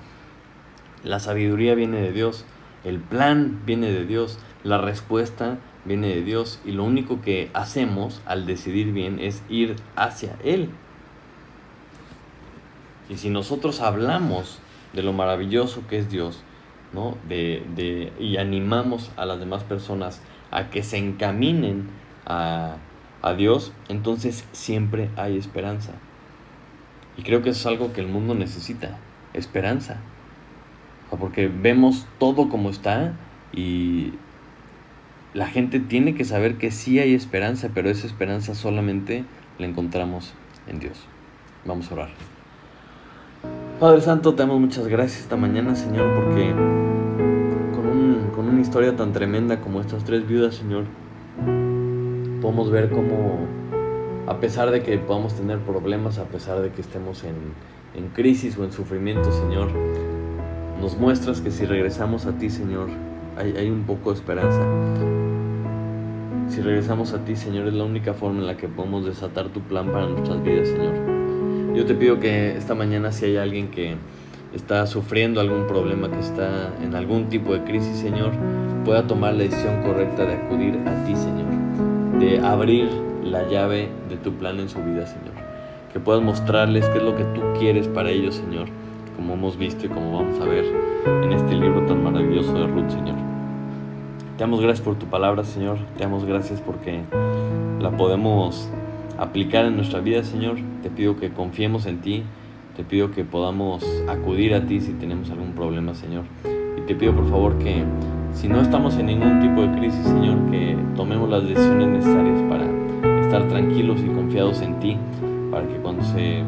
La sabiduría viene de Dios, el plan viene de Dios, la respuesta viene de Dios, y lo único que hacemos al decidir bien es ir hacia Él. Y si nosotros hablamos de lo maravilloso que es Dios, ¿no? Y animamos a las demás personas a que se encaminen a Dios, entonces siempre hay esperanza. Y creo que eso es algo que el mundo necesita, esperanza. Porque vemos todo como está y la gente tiene que saber que sí hay esperanza, pero esa esperanza solamente la encontramos en Dios. Vamos a orar. Padre Santo, te damos muchas gracias esta mañana, Señor, porque con una historia tan tremenda como estas 3 viudas, Señor, podemos ver cómo, a pesar de que podamos tener problemas, a pesar de que estemos en crisis o en sufrimiento, Señor, nos muestras que si regresamos a ti, Señor, hay un poco de esperanza. Si regresamos a ti, Señor, es la única forma en la que podemos desatar tu plan para nuestras vidas, Señor. Yo te pido que esta mañana, si hay alguien que está sufriendo algún problema, que está en algún tipo de crisis, Señor, pueda tomar la decisión correcta de acudir a ti, Señor, de abrir la llave de tu plan en su vida, Señor, que puedas mostrarles qué es lo que tú quieres para ellos, Señor, como hemos visto y como vamos a ver en este libro tan maravilloso de Ruth, Señor. Te damos gracias por tu palabra, Señor, te damos gracias porque la podemos aplicar en nuestra vida, Señor. Te pido que confiemos en ti, te pido que podamos acudir a ti si tenemos algún problema, Señor, y te pido por favor que si no estamos en ningún tipo de crisis, Señor, que tomemos las decisiones necesarias para estar tranquilos y confiados en ti, para que cuando se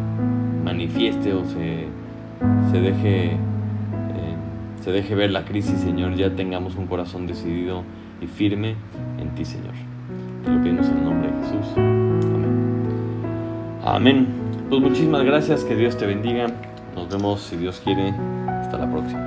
manifieste o se deje ver la crisis, Señor, ya tengamos un corazón decidido y firme en ti, Señor. Te lo pedimos en el nombre de Jesús. Amén. Pues muchísimas gracias, que Dios te bendiga. Nos vemos, si Dios quiere, hasta la próxima.